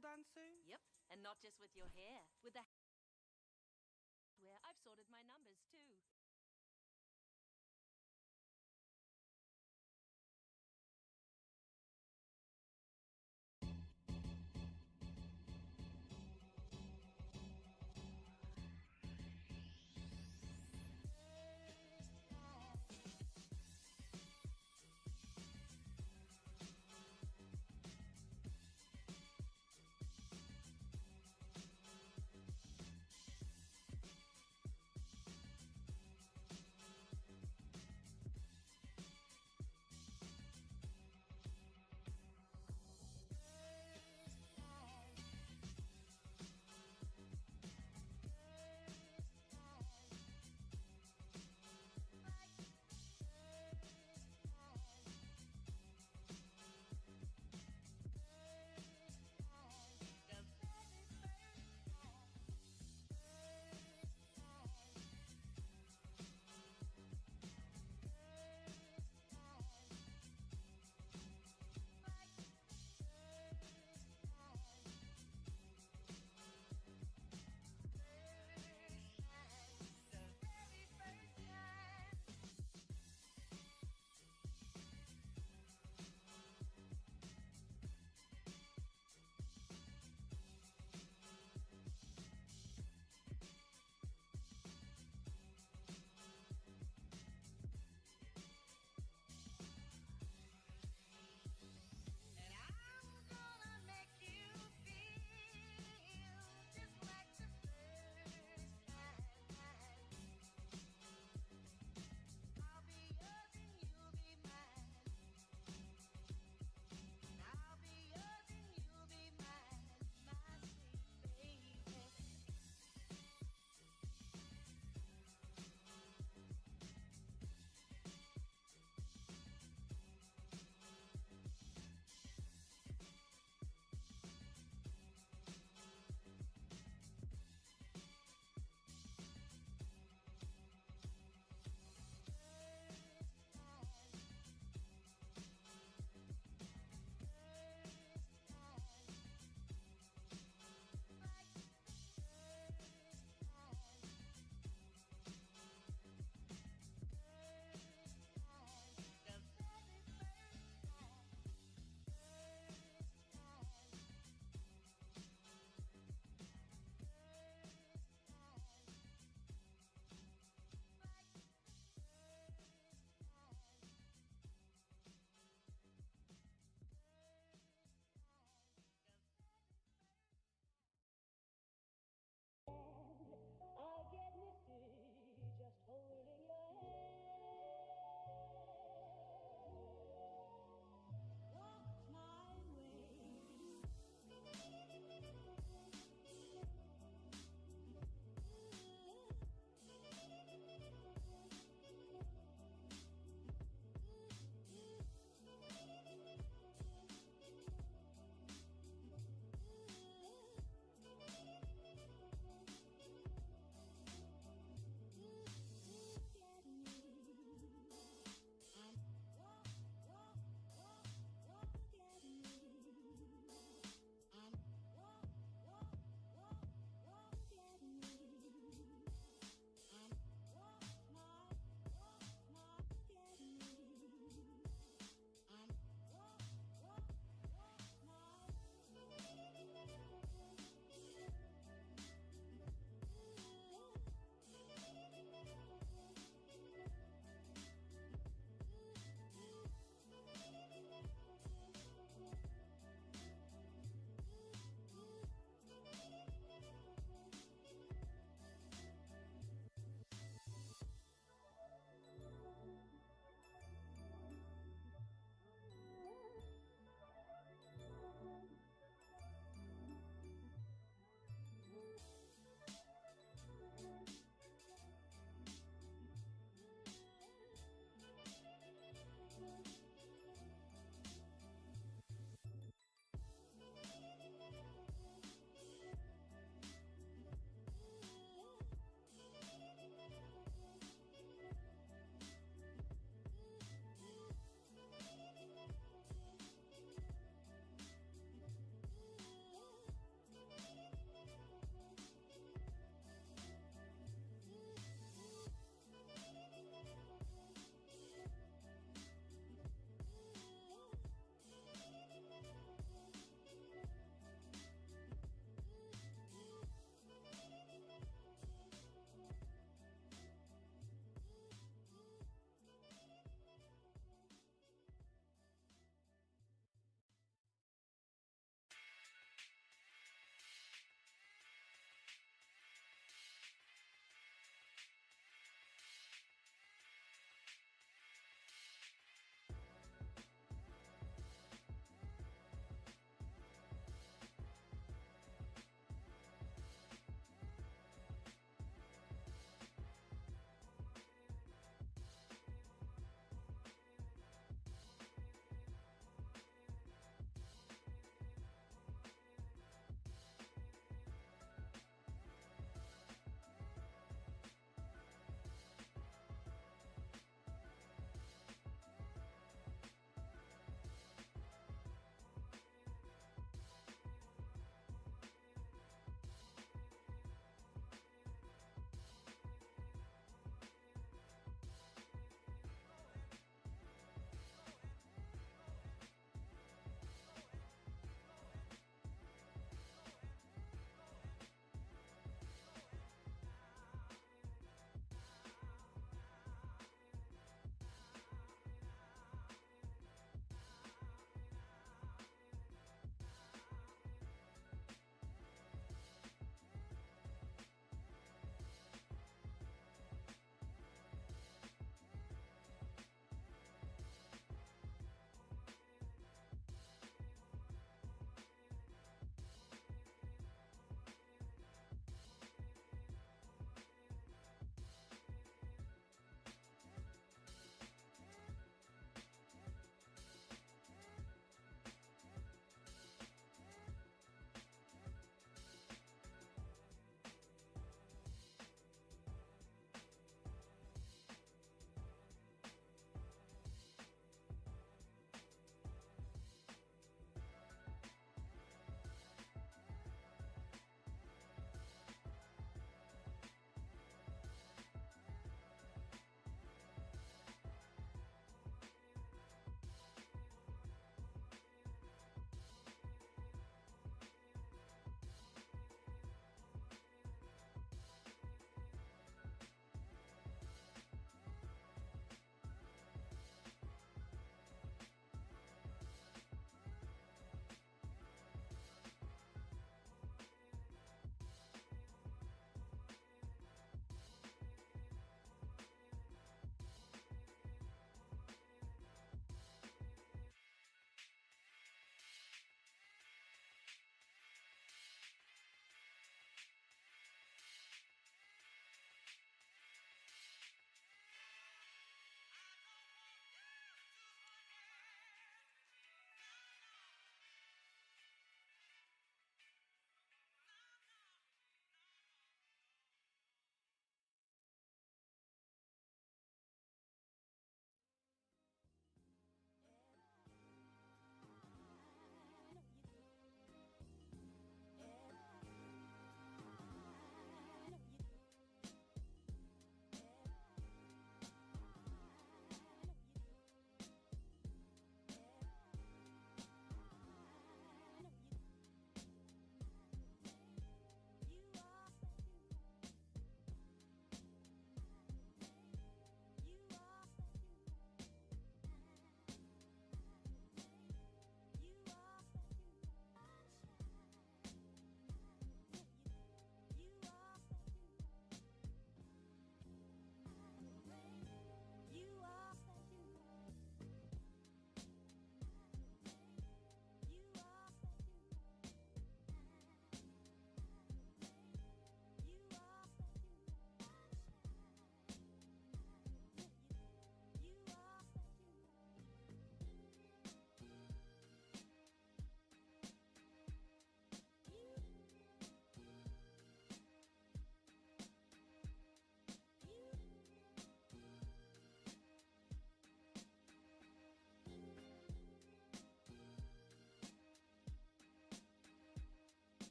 done soon? Yep, and not just with your hair. With the where I've sorted my numbers too.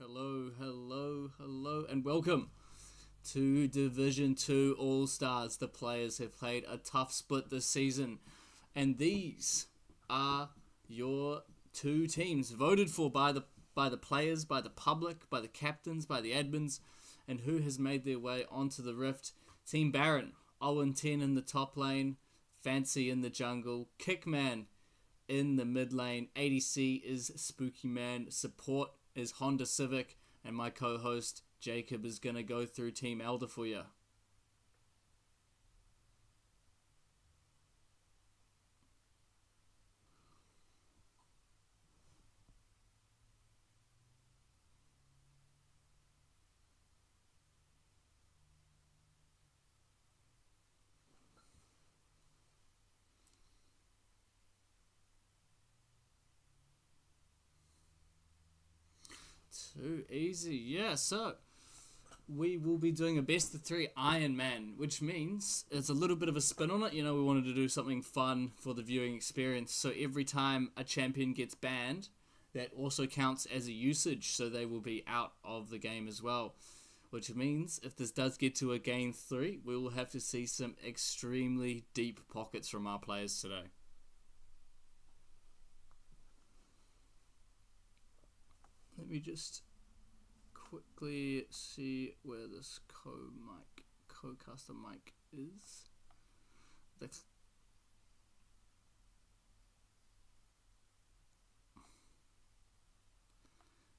Hello, and welcome to Division 2 All-Stars. The players have played a tough split this season, and these are your two teams voted for by the players, by the public, by the captains, by the admins, and who has made their way onto the Rift. Team Baron, Owentenn in the top lane, Fansee in the jungle, Kickman in the mid lane, ADC is Spookyman, support is Honda Civic, and my co-host Jacob is going to go through Team Elder for you. Too easy. Yeah, so we will be doing a best of 3 Iron Man, which means it's a little bit of a spin on it. You know, we wanted to do something fun for the viewing experience. So every time a champion gets banned, that also counts as a usage. So they will be out of the game as well. Which means if this does get to a game 3, we will have to see some extremely deep pockets from our players today. Let me just quickly see where this co-caster mic is.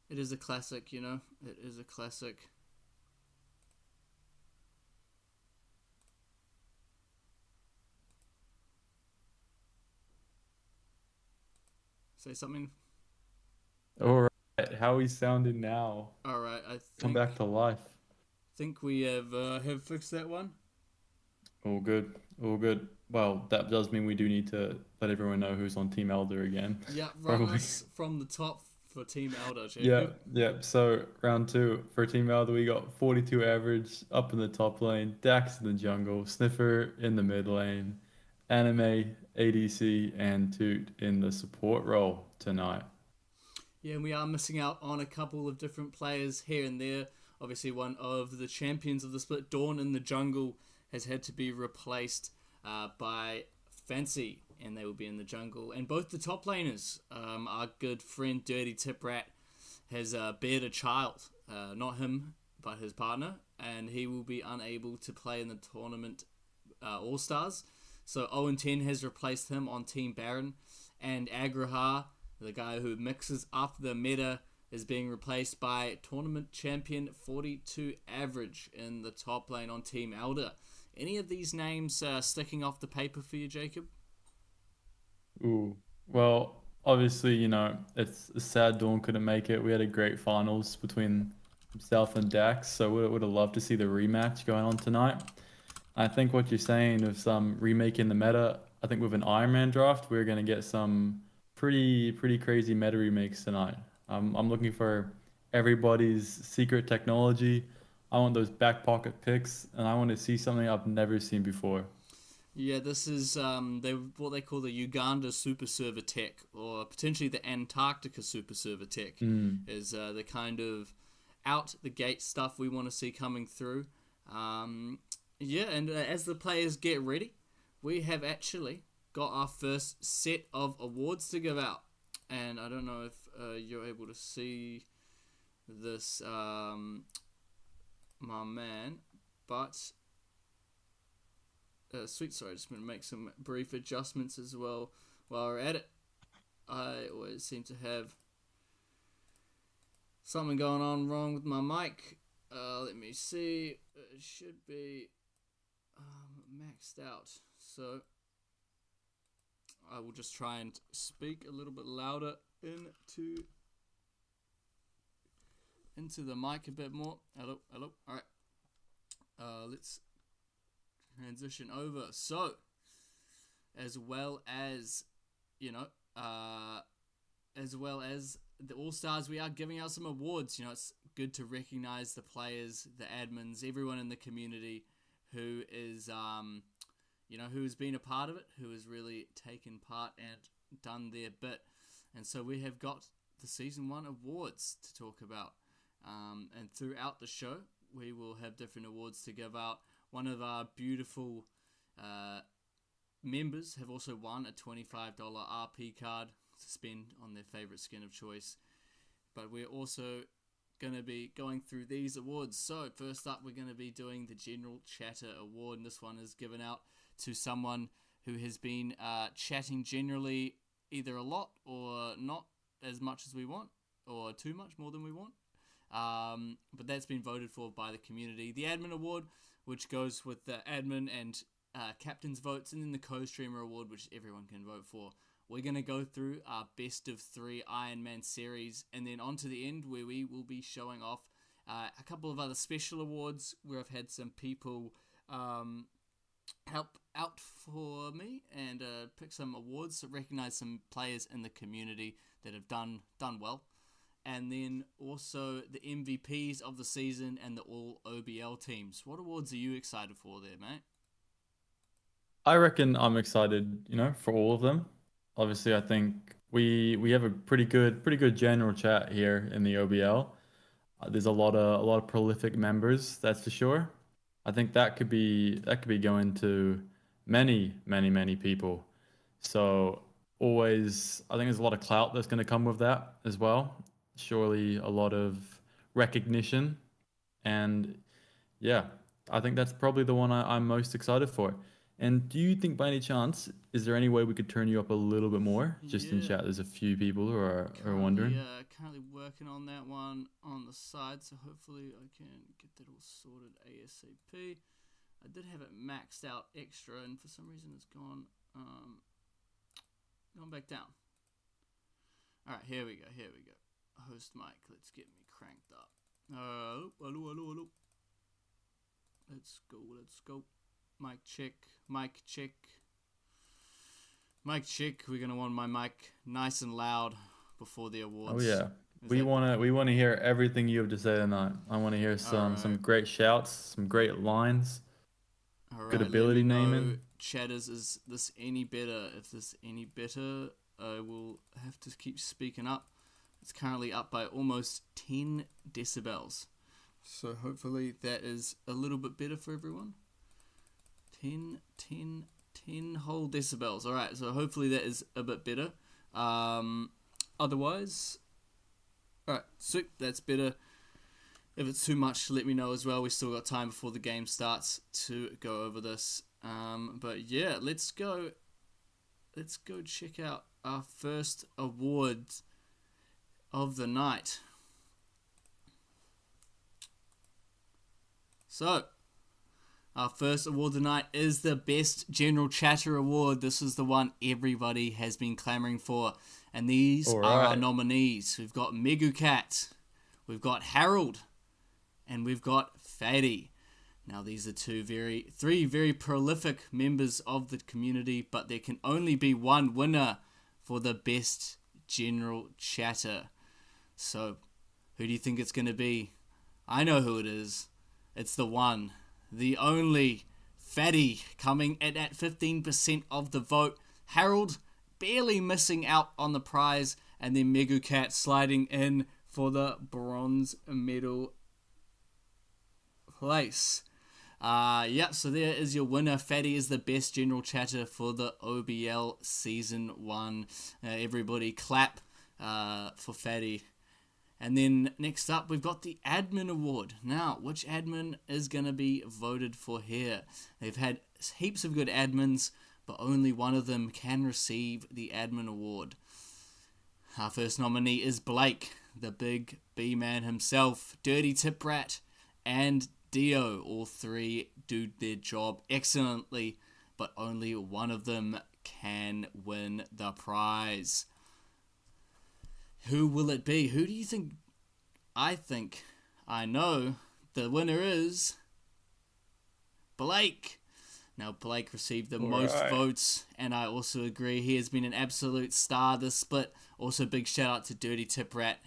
It is a classic, you know. It is a classic. Say something. All right, how are we sounding now? All right, I think, Come back to life. Think we have fixed that one. All good, all good. Well, that does mean we do need to let everyone know who's on Team Elder again. Yeah, run us from the top for Team Elder, Jacob. Yeah. So round 2 for Team Elder, we got 42 average up in the top lane, Dacks in the jungle, Sniffer in the mid lane, Anime, ADC, and Toot in the support role tonight. Yeah, and we are missing out on a couple of different players here and there. Obviously, one of the champions of the split, Dawn in the jungle, has had to be replaced by Fansee, and they will be in the jungle. And both the top laners, our good friend Dirty Tip Rat, has bared a child. Not him, but his partner. And he will be unable to play in the tournament All-Stars. So Owentenn has replaced him on Team Baron. And Agrahar, the guy who mixes up the meta, is being replaced by tournament champion 42 average in the top lane on Team Elder. Any of these names sticking off the paper for you, Jacob? Ooh, well, obviously, you know, it's sad Dawn couldn't make it. We had a great finals between himself and Dacks, so we would have loved to see the rematch going on tonight. I think what you're saying of some remaking the meta, I think with an Iron Man draft, we're going to get some pretty crazy meta remakes tonight. I'm looking for everybody's secret technology. I want those back pocket picks, and I want to see something I've never seen before. Yeah, this is what they call the Uganda Super Server tech, or potentially the Antarctica Super Server tech, is the kind of out the gate stuff we want to see coming through. Yeah, and as the players get ready, we have actually got our first set of awards to give out. And I don't know if you're able to see this, my man, but sweet, sorry, just going to make some brief adjustments as well while we're at it. I always seem to have something going on wrong with my mic. Let me see. It should be maxed out. So I will just try and speak a little bit louder into the mic a bit more. Hello. All right. Let's transition over. So, as well as the All-Stars, we are giving out some awards. You know, it's good to recognize the players, the admins, everyone in the community who is who has been a part of it, who has really taken part and done their bit. And so we have got the Season 1 awards to talk about. And throughout the show, we will have different awards to give out. One of our beautiful members have also won a $25 RP card to spend on their favorite skin of choice. But we're also going to be going through these awards. So first up, we're going to be doing the General Chatter Award, and this one is given out to someone who has been chatting generally either a lot or not as much as we want, or too much, more than we want. But that's been voted for by the community. The Admin Award, which goes with the admin and captain's votes, and then the co-streamer award, which everyone can vote for. We're going to go through our best of 3 Iron Man series, and then on to the end where we will be showing off a couple of other special awards where I've had some people help out for me and pick some awards to recognize some players in the community that have done well. And then also the MVPs of the season and the all OBL teams. What awards are you excited for there, mate? I reckon I'm excited, for all of them. Obviously, I think we have a pretty good general chat here in the OBL. There's a lot of prolific members, that's for sure. I think that could be going to many people. So always, I think there's a lot of clout that's going to come with that as well. Surely a lot of recognition, and yeah, I think that's probably the one I'm most excited for. And do you think by any chance, is there any way we could turn you up a little bit more? Just in chat, there's a few people who are wondering. Yeah, currently working on that one on the side, so hopefully I can get that all sorted ASAP. I did have it maxed out extra, and for some reason it's gone back down. Alright, here we go. Host mic, let's get me cranked up. Hello. Let's go. Mic check. We're gonna want my mic nice and loud before the awards. Oh yeah, we wanna hear everything you have to say tonight. I want to hear some great shouts, some great lines. All good right, ability naming. Chatters, is this any better? If this any better, I will have to keep speaking up. It's currently up by almost 10 decibels. So hopefully that is a little bit better for everyone. 10 whole decibels. Alright, so hopefully that is a bit better. Otherwise, alright, sweet, that's better. If it's too much, let me know as well. We still got time before the game starts to go over this. But yeah, let's go check out our first award of the night. So, our first award tonight is the Best General Chatter Award. This is the one everybody has been clamoring for. And these are our nominees. We've got Megucat, we've got Harold, and we've got Fatty. Now these are three very prolific members of the community, but there can only be one winner for the Best General Chatter. So, who do you think it's going to be? I know who it is. It's the one, the only, Fatty, coming in at 15% of the vote. Harold barely missing out on the prize, and then Megucat sliding in for the bronze medal place. So there is your winner. Fatty is the Best General Chatter for the OBL Season 1. Everybody clap for Fatty. And then next up, we've got the Admin Award. Now, which admin is going to be voted for here? They've had heaps of good admins, but only one of them can receive the Admin Award. Our first nominee is Blake, the big B-man himself, Dirty Tip Rat, and Dio. All three do their job excellently, but only one of them can win the prize. Who will it be? Who do you think? I think I know. The winner is Blake. Now, Blake received the most votes, and I also agree. He has been an absolute star this split. Also, big shout out to Dirty Tip Rat.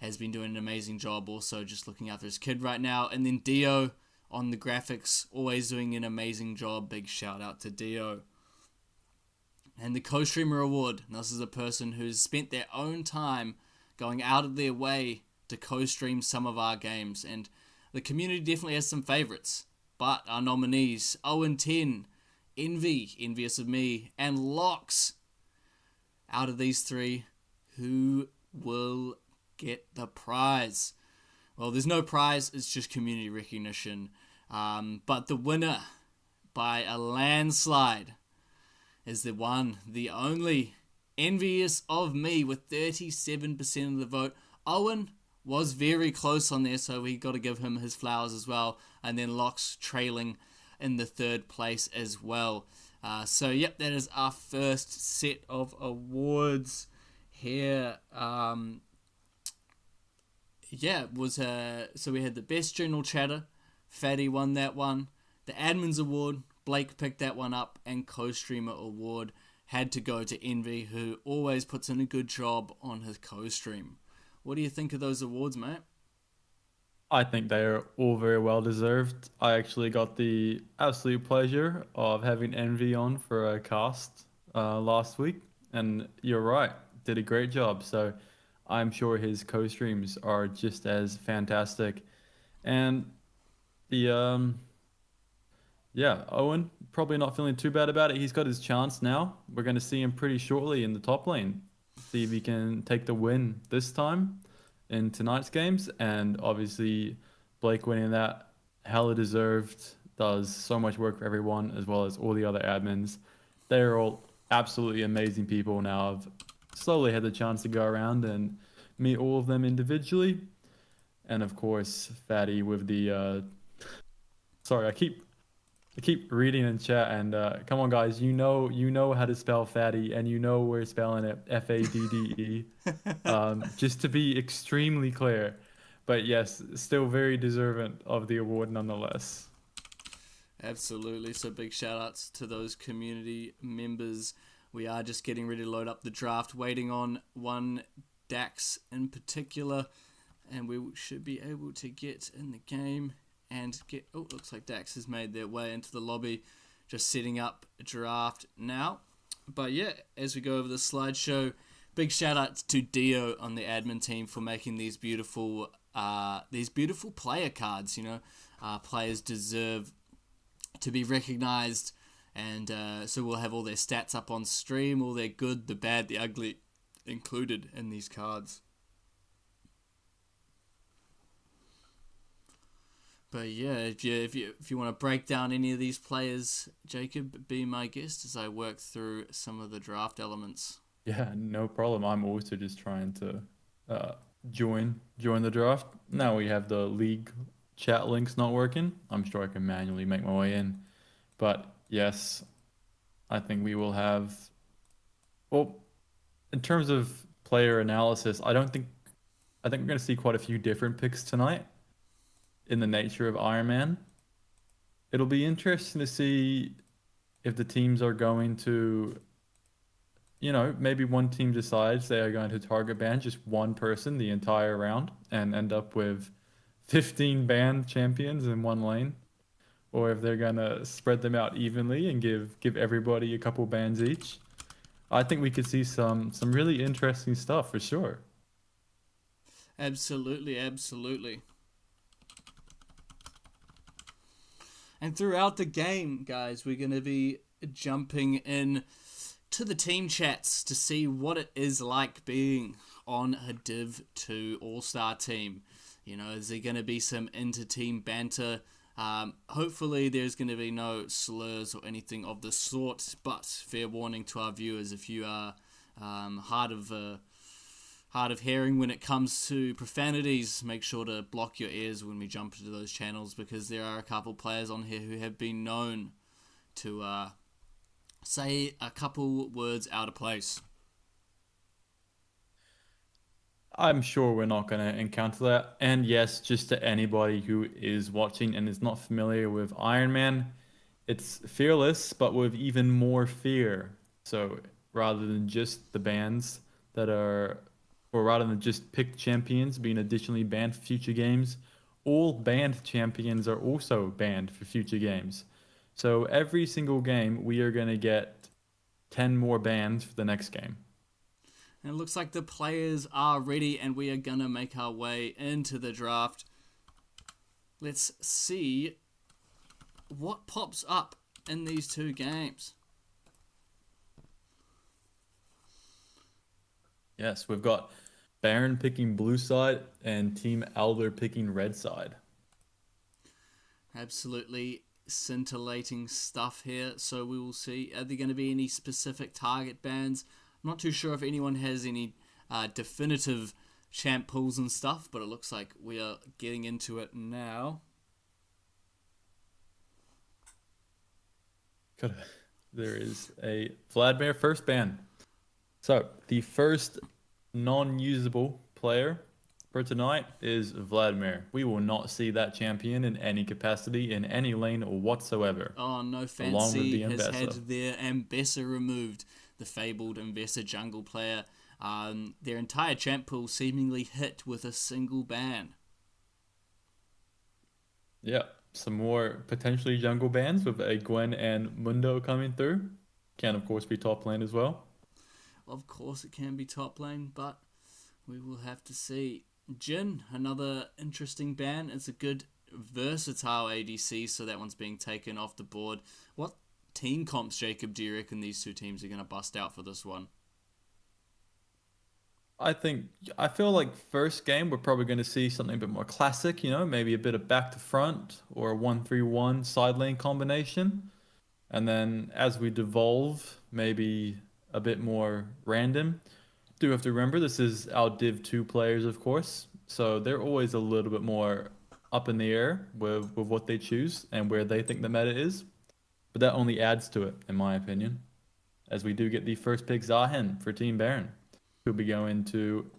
Has been doing an amazing job also just looking after his kid right now. And then Dio on the graphics, always doing an amazing job. Big shout out to Dio. And the Co-Streamer Award. Now, this is a person who's spent their own time going out of their way to co-stream some of our games, and the community definitely has some favorites. But our nominees, Owentenn, Envy, envious of me, and Locks. Out of these three, who will get the prize? Well, there's no prize, it's just community recognition. But the winner, by a landslide, is the one, the only, envious of me, with 37% of the vote. Owen was very close on there, so we got to give him his flowers as well. And then Locks trailing in the third place as well. So yep, that is our first set of awards here. So we had the best general chatter. Fatty won that one. The admins award, Blake picked that one up, and co-streamer award had to go to Envy, who always puts in a good job on his co-stream. What do you think of those awards, mate? I think they are all very well deserved. I actually got the absolute pleasure of having Envy on for a cast last week, and you're right, did a great job. So I'm sure his co-streams are just as fantastic. And the Owen, probably not feeling too bad about it. He's got his chance now. We're going to see him pretty shortly in the top lane. See if he can take the win this time in tonight's games. And obviously, Blake winning that, hella deserved. Does so much work for everyone, as well as all the other admins. They're all absolutely amazing people now. I've slowly had the chance to go around and meet all of them individually. And of course, Fatty with the... Sorry, I keep reading in chat, and come on, guys, you know how to spell Fatty, and you know we're spelling it Fadde. Just to be extremely clear, but yes, still very deserving of the award nonetheless. Absolutely. So big shout outs to those community members. We are just getting ready to load up the draft, waiting on one Dacks in particular, and we should be able to get in the game and get... Oh, looks like Dacks has made their way into the lobby, just setting up a draft now. But yeah, as we go over the slideshow, big shout out to Dio on the admin team for making these beautiful player cards. You know, players deserve to be recognized, and so we'll have all their stats up on stream, all their good, the bad, the ugly included in these cards. But yeah, if you want to break down any of these players, Jacob, be my guest as I work through some of the draft elements. Yeah, no problem. I'm also just trying to join the draft. Now we have the league chat links not working. I'm sure I can manually make my way in. But yes, I think we will have... Well, in terms of player analysis, I think we're going to see quite a few different picks tonight in the nature of Iron Man. It'll be interesting to see if the teams are going to, you know, maybe one team decides they are going to target ban just one person the entire round and end up with 15 banned champions in one lane, or if they're going to spread them out evenly and give everybody a couple bans each. I think we could see some really interesting stuff for sure. Absolutely, absolutely. And throughout the game, guys, we're going to be jumping in to the team chats to see what it is like being on a Div 2 All-Star team. You know, is there going to be some inter-team banter? Hopefully there's going to be no slurs or anything of the sort, but fair warning to our viewers, if you are hard of hearing when it comes to profanities, make sure to block your ears when we jump into those channels, because there are a couple players on here who have been known to say a couple words out of place. I'm sure we're not going to encounter that. And yes, just to anybody who is watching and is not familiar with Iron Man, it's fearless, but with even more fear. So rather than just the bans that are... or rather than just picked champions being additionally banned for future games, all banned champions are also banned for future games. So every single game, we are going to get 10 more bans for the next game. And it looks like the players are ready and we are going to make our way into the draft. Let's see what pops up in these two games. Yes, we've got Baron picking blue side and Team Elder picking red side. Absolutely scintillating stuff here. So we will see. Are there going to be any specific target bans? I'm not too sure if anyone has any definitive champ pools and stuff, but it looks like we are getting into it now. There is a Vladimir first ban. So the first non-usable player for tonight is Vladimir. We will not see that champion in any capacity in any lane whatsoever. Oh no, Along with Fansee the has Ambassador. had their Ambassador removed. The fabled Ambassador jungle player. Their entire champ pool seemingly hit with a single ban. Yeah, some more potentially jungle bans with a Gwen and Mundo coming through. Can of course be top lane as well. Of course it can be top lane, but we will have to see. Jhin, another interesting ban. It's a good versatile ADC, so that one's being taken off the board. What team comps, Jacob, do you reckon these two teams are going to bust out for this one? I feel like first game we're probably going to see something a bit more classic, maybe a bit of back to front or a 1-3-1 side lane combination. And then as we devolve, maybe a bit more random. Do have to remember this is our Div 2 players, of course, so they're always a little bit more up in the air with what they choose and where they think the meta is. But that only adds to it, in my opinion, as we do get the first pick Zahen for Team Baron, who'll be going to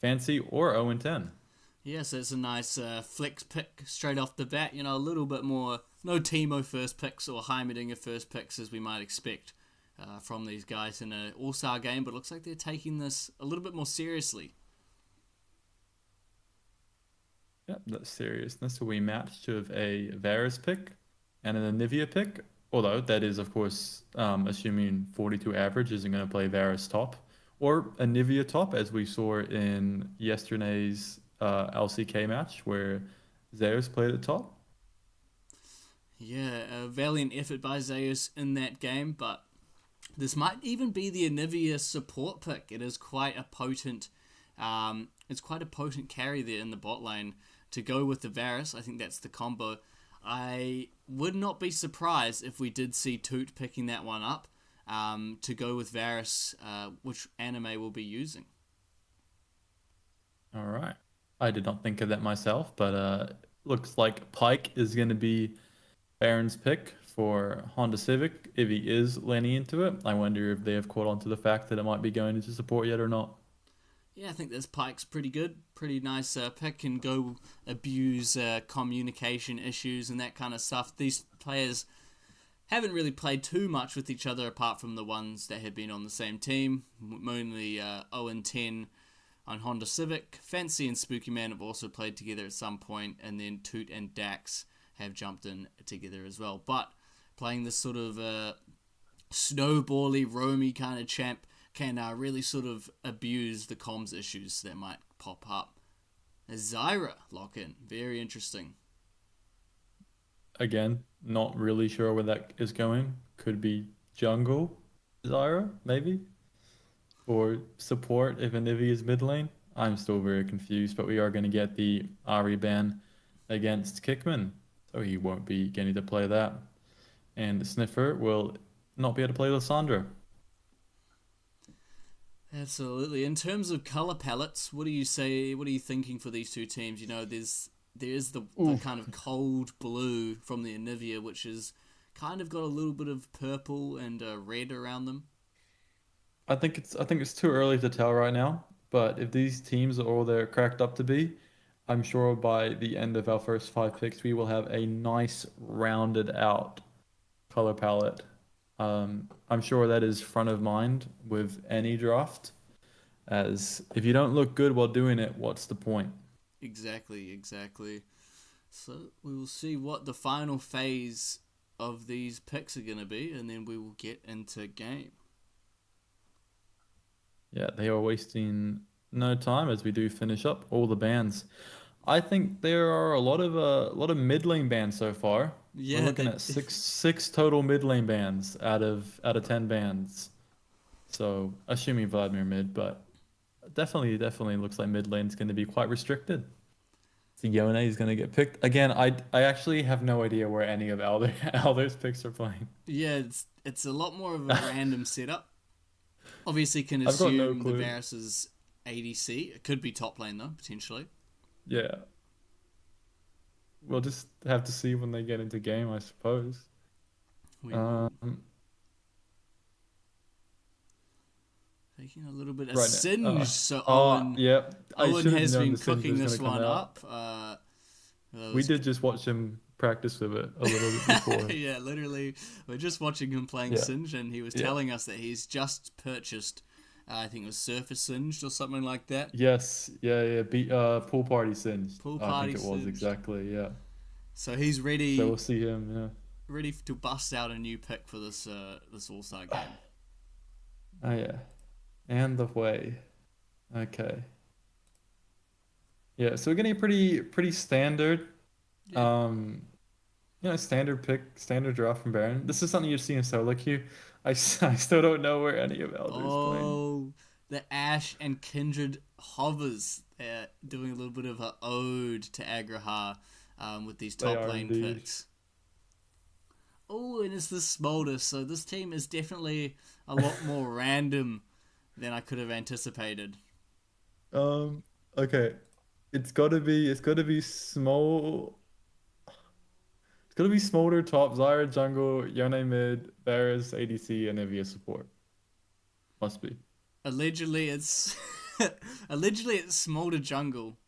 Fansee or Owentenn. Yes, it's a nice flex pick straight off the bat. A little bit more, no Teemo first picks or Heimerdinger first picks as we might expect from these guys in an all-star game, but it looks like they're taking this a little bit more seriously. Yeah, that seriousness. We matched with a Varus pick and an Anivia pick, although that is, of course, assuming 42 average isn't going to play Varus top, or Anivia top, as we saw in yesterday's LCK match, where Zeus played at top. Yeah, a valiant effort by Zeus in that game, but this might even be the Anivia support pick. It is quite a potent, carry there in the bot lane to go with the Varus. I think that's the combo. I would not be surprised if we did see Toot picking that one up to go with Varus, which anime will be using. All right. I did not think of that myself, but looks like Pyke is going to be Baron's pick for Honda Civic if he is leaning into it. I wonder if they have caught on to the fact that it might be going into support yet or not. Yeah, I think this Pyke's pretty good. Pretty nice pick, and go abuse communication issues and that kind of stuff. These players haven't really played too much with each other apart from the ones that had been on the same team. Mainly Owentenn on Honda Civic. Fansee and Spookyman have also played together at some point, and then Toot and Dacks have jumped in together as well. But playing this sort of snowbally, roamy kind of champ can really sort of abuse the comms issues that might pop up. A Zyra lock-in. Very interesting. Again, not really sure where that is going. Could be jungle Zyra, maybe? Or support if Anivia is mid lane. I'm still very confused, but we are going to get the Ahri ban against Kickman, so he won't be getting to play that. And Sniffer will not be able to play Lissandra. Absolutely. In terms of color palettes, what do you say? What are you thinking for these two teams? There is the kind of cold blue from the Anivia, which is kind of got a little bit of purple and red around them. I think it's too early to tell right now, but if these teams are all they're cracked up to be, I'm sure by the end of our first 5 picks we will have a nice rounded out color palette. I'm sure that is front of mind with any draft, as if you don't look good while doing it, what's the point? Exactly. So we will see what the final phase of these picks are going to be, and then we will get into game. Yeah, they are wasting no time as we do finish up all the bands. I think there are a lot of mid lane bands so far. We're Yeah, looking they at six total mid lane bands out of 10 bands. So assuming Vladimir mid, but definitely looks like mid lane's going to be quite restricted. So Yone is going to get picked again. I actually have no idea where any of Alder's picks are playing. yeah, it's a lot more of a random setup. Obviously, can I've got no assume the clue. Varus is ADC. It could be top lane though, potentially. Yeah, we'll just have to see when they get into game, I suppose. We will Um, taking a little bit of right now. singe. So Yeah. I Owen should have has known been the Singe cooking was going this to come one out. up. It We was did just watch him practice with it a little bit before. yeah, literally, we're just watching him playing Yeah, Singe, and he was yeah. telling us that he's just purchased, I think it was Surface Singed or something like that. Yes, yeah. Pool party Singe. Pool I think party it was Singed. exactly, yeah. So he's So we'll see him, yeah. ready to bust out a new pick for this All Star game. Oh yeah. And the way. Okay. Yeah, so we're getting a pretty standard, Yeah. um, standard pick, standard draft from Baron. This is something you've seen in solo queue. I still don't know where any of Elder's playing. Oh, the Ash and Kindred hovers. They're doing a little bit of an ode to Agraha with these They top are lane indeed. picks. Oh, and it's the Smolder. So this team is definitely a lot more random than I could have anticipated. Um, okay. It's gotta be small. It's gotta be Smolder top, Zyra jungle, Yone mid, Varus ADC, and Evia support. Must be. Allegedly, it's allegedly it's Smolder jungle.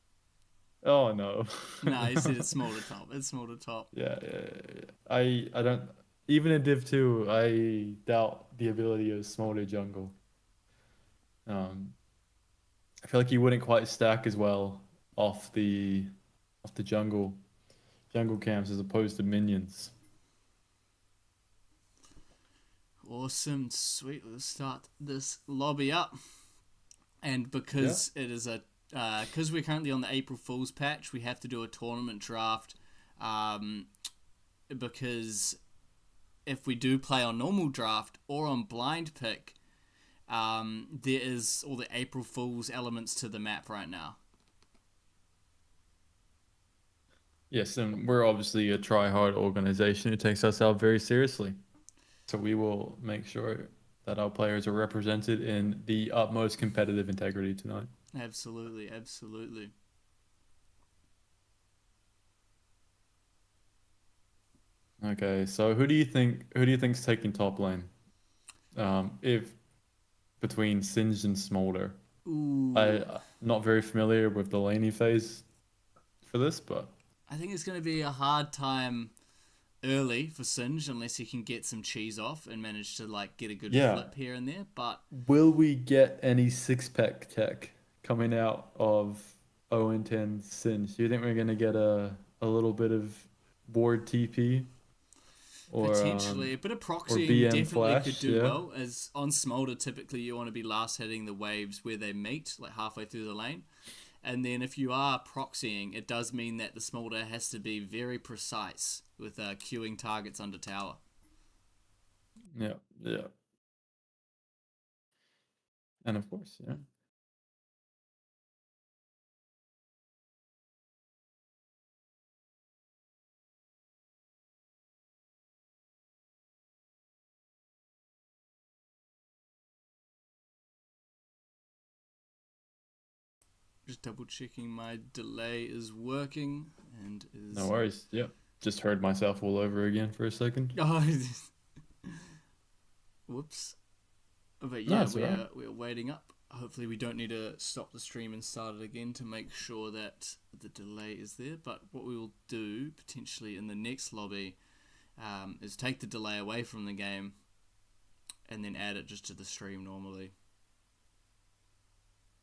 Oh no. Nah, he said it's Smolder top. It's Smolder top. Yeah. I don't even in Div 2, I doubt the ability of Smolder jungle. Um, I feel like he wouldn't quite stack as well off the off the jungle camps as opposed to minions. Awesome, sweet. Let's start this lobby up. And Yeah. because it is because we're currently on the April Fool's patch, we have to do a tournament draft. Um, because if we do play on normal draft or on blind pick, there is all the April Fool's elements to the map right now. Yes, and we're obviously a try-hard organization who takes ourselves very seriously. So we will make sure that our players are represented in the utmost competitive integrity tonight. Absolutely, absolutely. Okay, so who do you think's taking top lane? If between Singed and Smolder. Ooh, I'm not very familiar with the laney phase for this, but I think it's going to be a hard time early for Singe unless he can get some cheese off and manage to like get a good yeah. flip here and there. But Will we get any six-pack tech coming out of Owentenn Singe? Do you think we're gonna get a little bit of board TP or potentially a bit of proxying BM definitely could flash? do Yeah. well. As on Smolder, typically you want to be last hitting the waves where they meet, like halfway through the lane. And then if you are proxying, it does mean that the Smolder has to be very precise with queuing targets under tower. Yeah. And of course, yeah. Just double checking my delay is working and is. No worries. Yep. Just heard myself all over again for a second. Oh, whoops. But No, yeah, it's alright. we're waiting up. Hopefully we don't need to stop the stream and start it again to make sure that the delay is there. But what we will do potentially in the next lobby is take the delay away from the game and then add it just to the stream normally.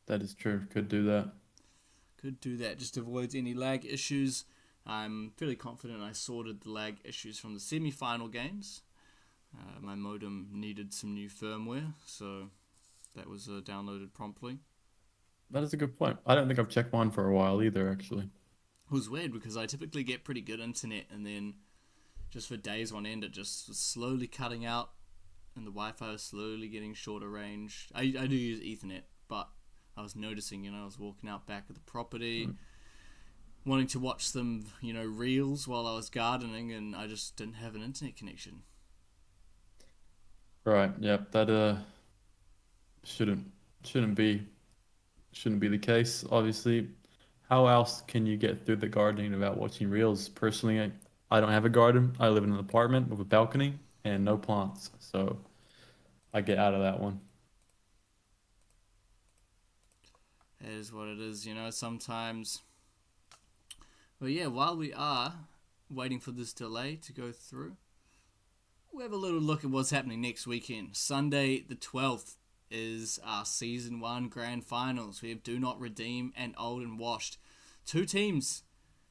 That is true. Could do that. Could do that, just avoids any lag issues. I'm fairly confident I sorted the lag issues from the semi-final games. My modem needed some new firmware, so that was downloaded promptly. That is a good point. I don't think I've checked mine for a while either, actually. It was weird because I typically get pretty good internet, and then just for days on end, it just was slowly cutting out, and the Wi-Fi was slowly getting shorter range. I do use Ethernet, but I was noticing, I was walking out back of the property, wanting to watch some, reels while I was gardening, and I just didn't have an internet connection. Right. Yep. That shouldn't be the case. Obviously, how else can you get through the gardening without watching reels? Personally, I don't have a garden. I live in an apartment with a balcony and no plants, so I get out of that one. It is what it is, sometimes. But yeah, while we are waiting for this delay to go through, we'll have a little look at what's happening next weekend. Sunday the 12th is our Season 1 Grand Finals. We have Do Not Redeem and Old and Washed. Two teams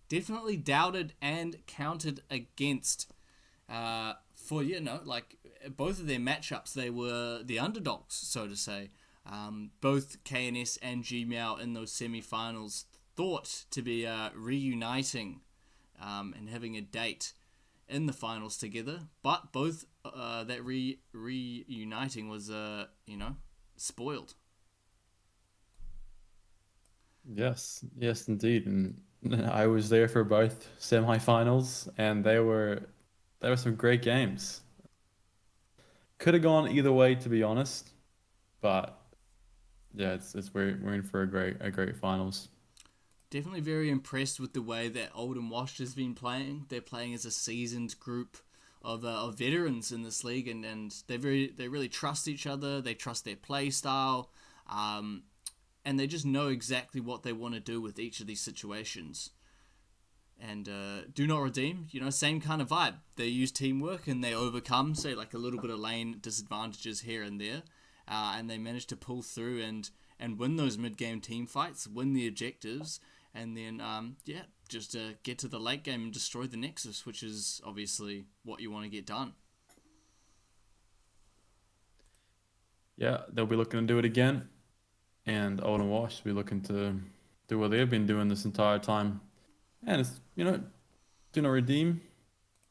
definitely doubted and counted against. For, both of their matchups, they were the underdogs, so to say. Both KNS and Gmeow in those semi-finals thought to be reuniting and having a date in the finals together, but both that reuniting was spoiled. Yes, indeed, and I was there for both semi-finals, and they were some great games. Could have gone either way, to be honest, but yeah, we're in for a great finals. Definitely very impressed with the way that Old and Washed has been playing. They're playing as a seasoned group of veterans in this league, and they really trust each other. They trust their play style, and they just know exactly what they want to do with each of these situations. And Do Not Redeem, same kind of vibe. They use teamwork and they overcome, say, like a little bit of lane disadvantages here and there, and they manage to pull through and win those mid-game team fights, win the objectives, and then, just get to the late game and destroy the Nexus, which is obviously what you want to get done. Yeah, they'll be looking to do it again, and Old and Wash will be looking to do what they've been doing this entire time. And it's, Do Not Redeem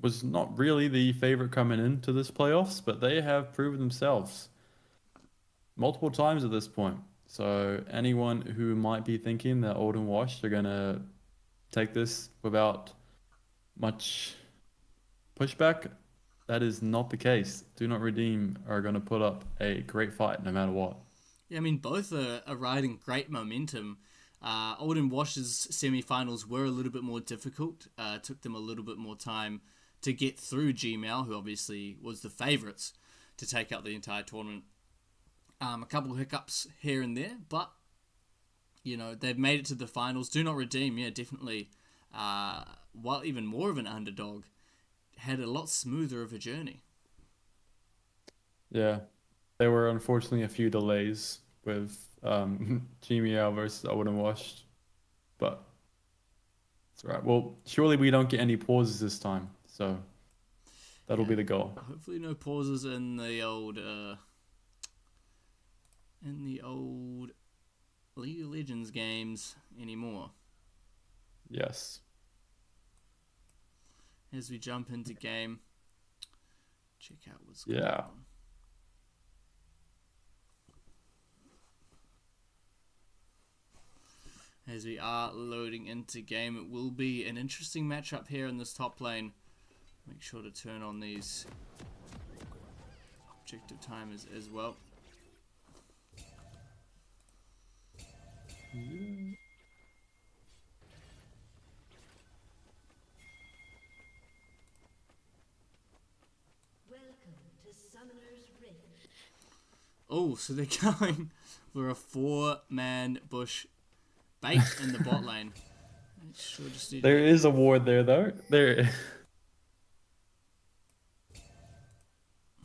was not really the favorite coming into this playoffs, but they have proven themselves multiple times at this point. So anyone who might be thinking that Old and Wash are going to take this without much pushback, that is not the case. Do Not Redeem are going to put up a great fight no matter what. Yeah, I mean, both are riding great momentum. Old and Wash's semi-finals were a little bit more difficult. Took them a little bit more time to get through Gmeow, who obviously was the favourites to take out the entire tournament. A couple of hiccups here and there, but they've made it to the finals. Do Not Redeem, definitely. While even more of an underdog, had a lot smoother of a journey. Yeah, there were unfortunately a few delays with Gmeow versus Old and Wash, but it's all right. Well, surely we don't get any pauses this time, so that'll be the goal. Hopefully, no pauses in the old League of Legends games anymore. Yes. As we jump into game, check out what's going Yeah. on. As we are loading into game, it will be an interesting matchup here in this top lane. Make sure to turn on these objective timers as well. Oh, so they're going for a 4-man bush bait in the bot lane. Sure, just There is a ward there, though. There.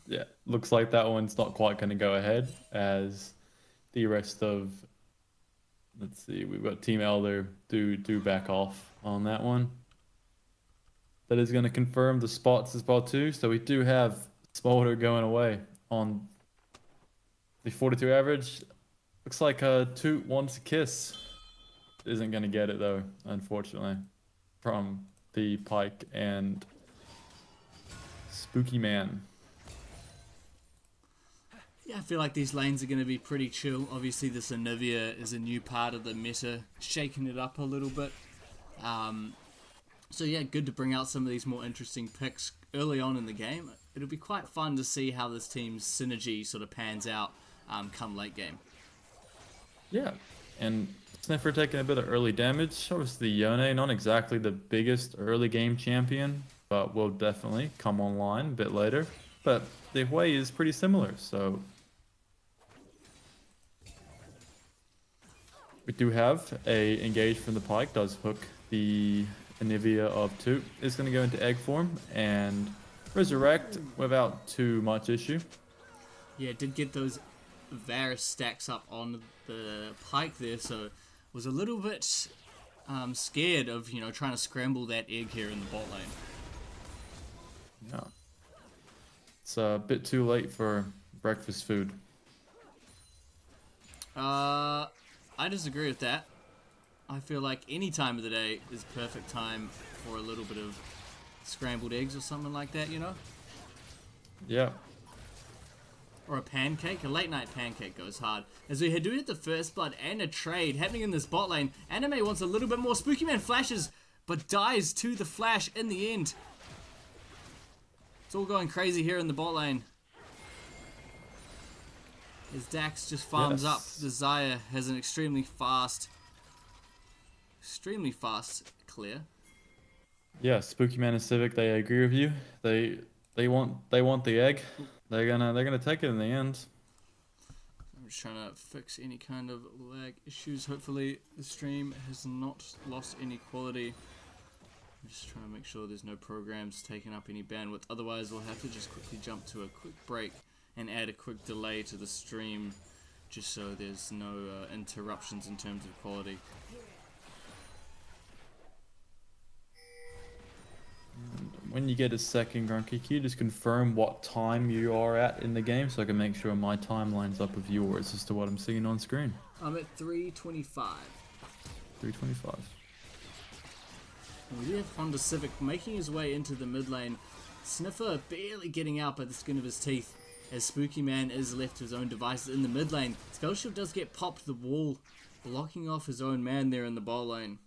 Yeah, looks like that one's not quite going to go ahead, as the rest of... Let's see, we've got Team Elder do back off on that one. That is going to confirm the spots as well, too. So we do have Smolder going away on The 42 average looks like Toot wants a kiss. Isn't going to get it though, unfortunately, from the Pike and Spookyman. Yeah, I feel like these lanes are going to be pretty chill. Obviously, this Anivia is a new part of the meta, shaking it up a little bit. So yeah, good to bring out some of these more interesting picks early on in the game. It'll be quite fun to see how this team's synergy sort of pans out come late game. Yeah, and Sniffer taking a bit of early damage. Obviously, Yone, not exactly the biggest early game champion, but will definitely come online a bit later. But the way is pretty similar, so we do have a engage from the Pike, does hook the Anivia of Toot. Is going to go into egg form and resurrect without too much issue. Yeah, did get those Varus stacks up on the Pike there, so was a little bit scared of, you know, trying to scramble that egg here in the bot lane. Yeah. It's a bit too late for breakfast food. I disagree with that. I feel like any time of the day is perfect time for a little bit of scrambled eggs or something like that, you know? Yeah. Or a pancake. A late night pancake goes hard. As we do hit the first blood and a trade happening in this bot lane, Anime wants a little bit more. Spookyman flashes, but dies to the flash in the end. It's all going crazy here in the bot lane. As Dacks just farms up. Desire has an extremely fast clear. Yeah, Spookyman and Civic, they agree with you. They want the egg. They're gonna take it in the end. I'm just trying to fix any kind of lag issues. Hopefully the stream has not lost any quality. I'm just trying to make sure there's no programs taking up any bandwidth. Otherwise we'll have to just quickly jump to a quick break and add a quick delay to the stream just so there's no interruptions in terms of quality. When you get a second, Grunky, can you just confirm what time you are at in the game so I can make sure my time lines up with yours as to what I'm seeing on screen? I'm at 3:25. 3:25. We have Honda Civic making his way into the mid lane. Sniffer barely getting out by the skin of his teeth as Spookyman is left to his own devices in the mid lane. Spell Shield does get popped to the wall, blocking off his own man there in the ball lane.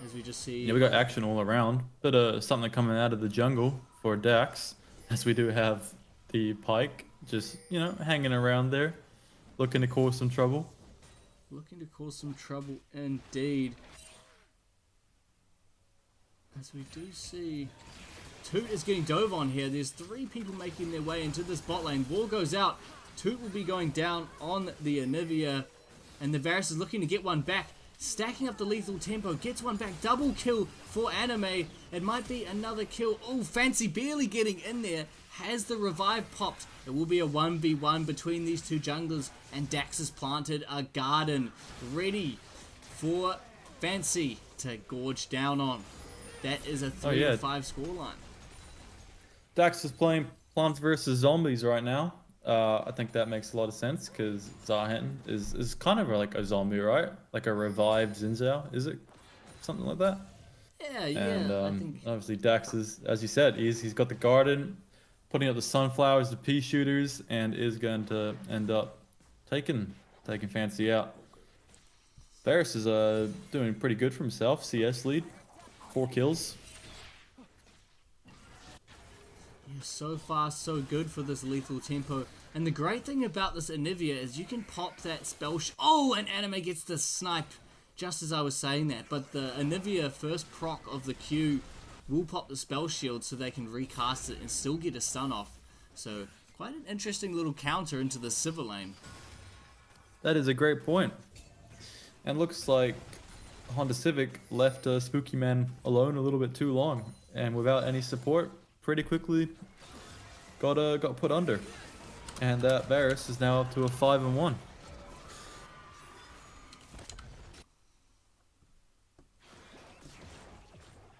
As we just see... Yeah, we got action all around. Bit of something coming out of the jungle for Dacks, as we do have the Pike just, you know, hanging around there, looking to cause some trouble. Looking to cause some trouble indeed. As we do see... Toot is getting dove on here. There's 3 people making their way into this bot lane. Wall goes out. Toot will be going down on the Anivia. And the Varus is looking to get one back. Stacking up the lethal tempo. Gets one back. Double kill for Anime. It might be another kill. Oh, Fansee barely getting in there. Has the revive popped. It will be a 1v1 between these two junglers. And Dacks has planted a garden. Ready for Fansee to gorge down on. That is a 3-5 scoreline. Dacks is playing Plants vs Zombies right now. I think that makes a lot of sense because Owentenn is kind of like a zombie, right? Like a revived Xin Zhao, is it? Something like that? Yeah, And I think... obviously Dacks is, as you said, he's got the garden, putting up the sunflowers, the pea shooters, and is going to end up taking Fansee out. Varus is doing pretty good for himself. CS lead, 4 kills. Yeah, so far so good for this lethal tempo. And the great thing about this Anivia is you can pop that spell. Oh, and Anime gets the snipe just as I was saying that. But the Anivia first proc of the Q will pop the spell shield so they can recast it and still get a stun off. So quite an interesting little counter into the Civic lane. That is a great point. And looks like Honda Civic left Spookyman alone a little bit too long, and without any support, pretty quickly got put under. And that Varus is now up to a 5-1.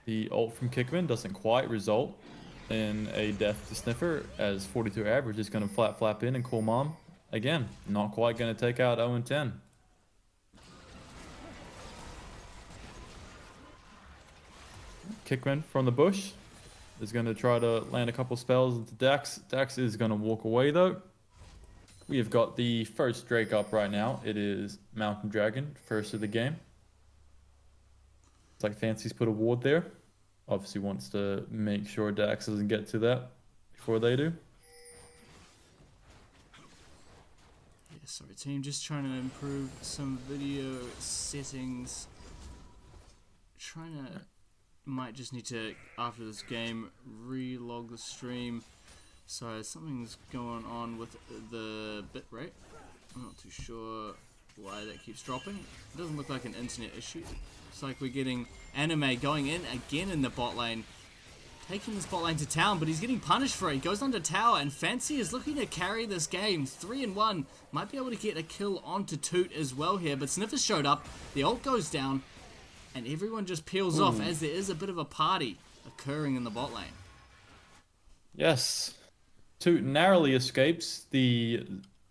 The ult from Kickman doesn't quite result. in a death to Sniffer, as 42 average is going to flap in and call mom. Again, not quite going to take out Owentenn. Kickman from the bush is going to try to land a couple spells into Dacks. Dacks is going to walk away though. We have got the first Drake up right now. It is Mountain Dragon, first of the game. It's like Fansee's put a ward there. Obviously wants to make sure Dacks doesn't get to that before they do. Yeah, sorry team, just trying to improve some video settings. Might just need to, after this game, re-log the stream. Sorry, something's going on with the bitrate. I'm not too sure why that keeps dropping. It doesn't look like an internet issue. It's like we're getting Anime going in again in the bot lane, taking this bot lane to town, but he's getting punished for it. He goes under tower, and Fansee is looking to carry this game. 3-1. Might be able to get a kill onto Toot as well here, but Sniffer showed up. The ult goes down, and everyone just peels off as there is a bit of a party occurring in the bot lane. Yes. Toot narrowly escapes the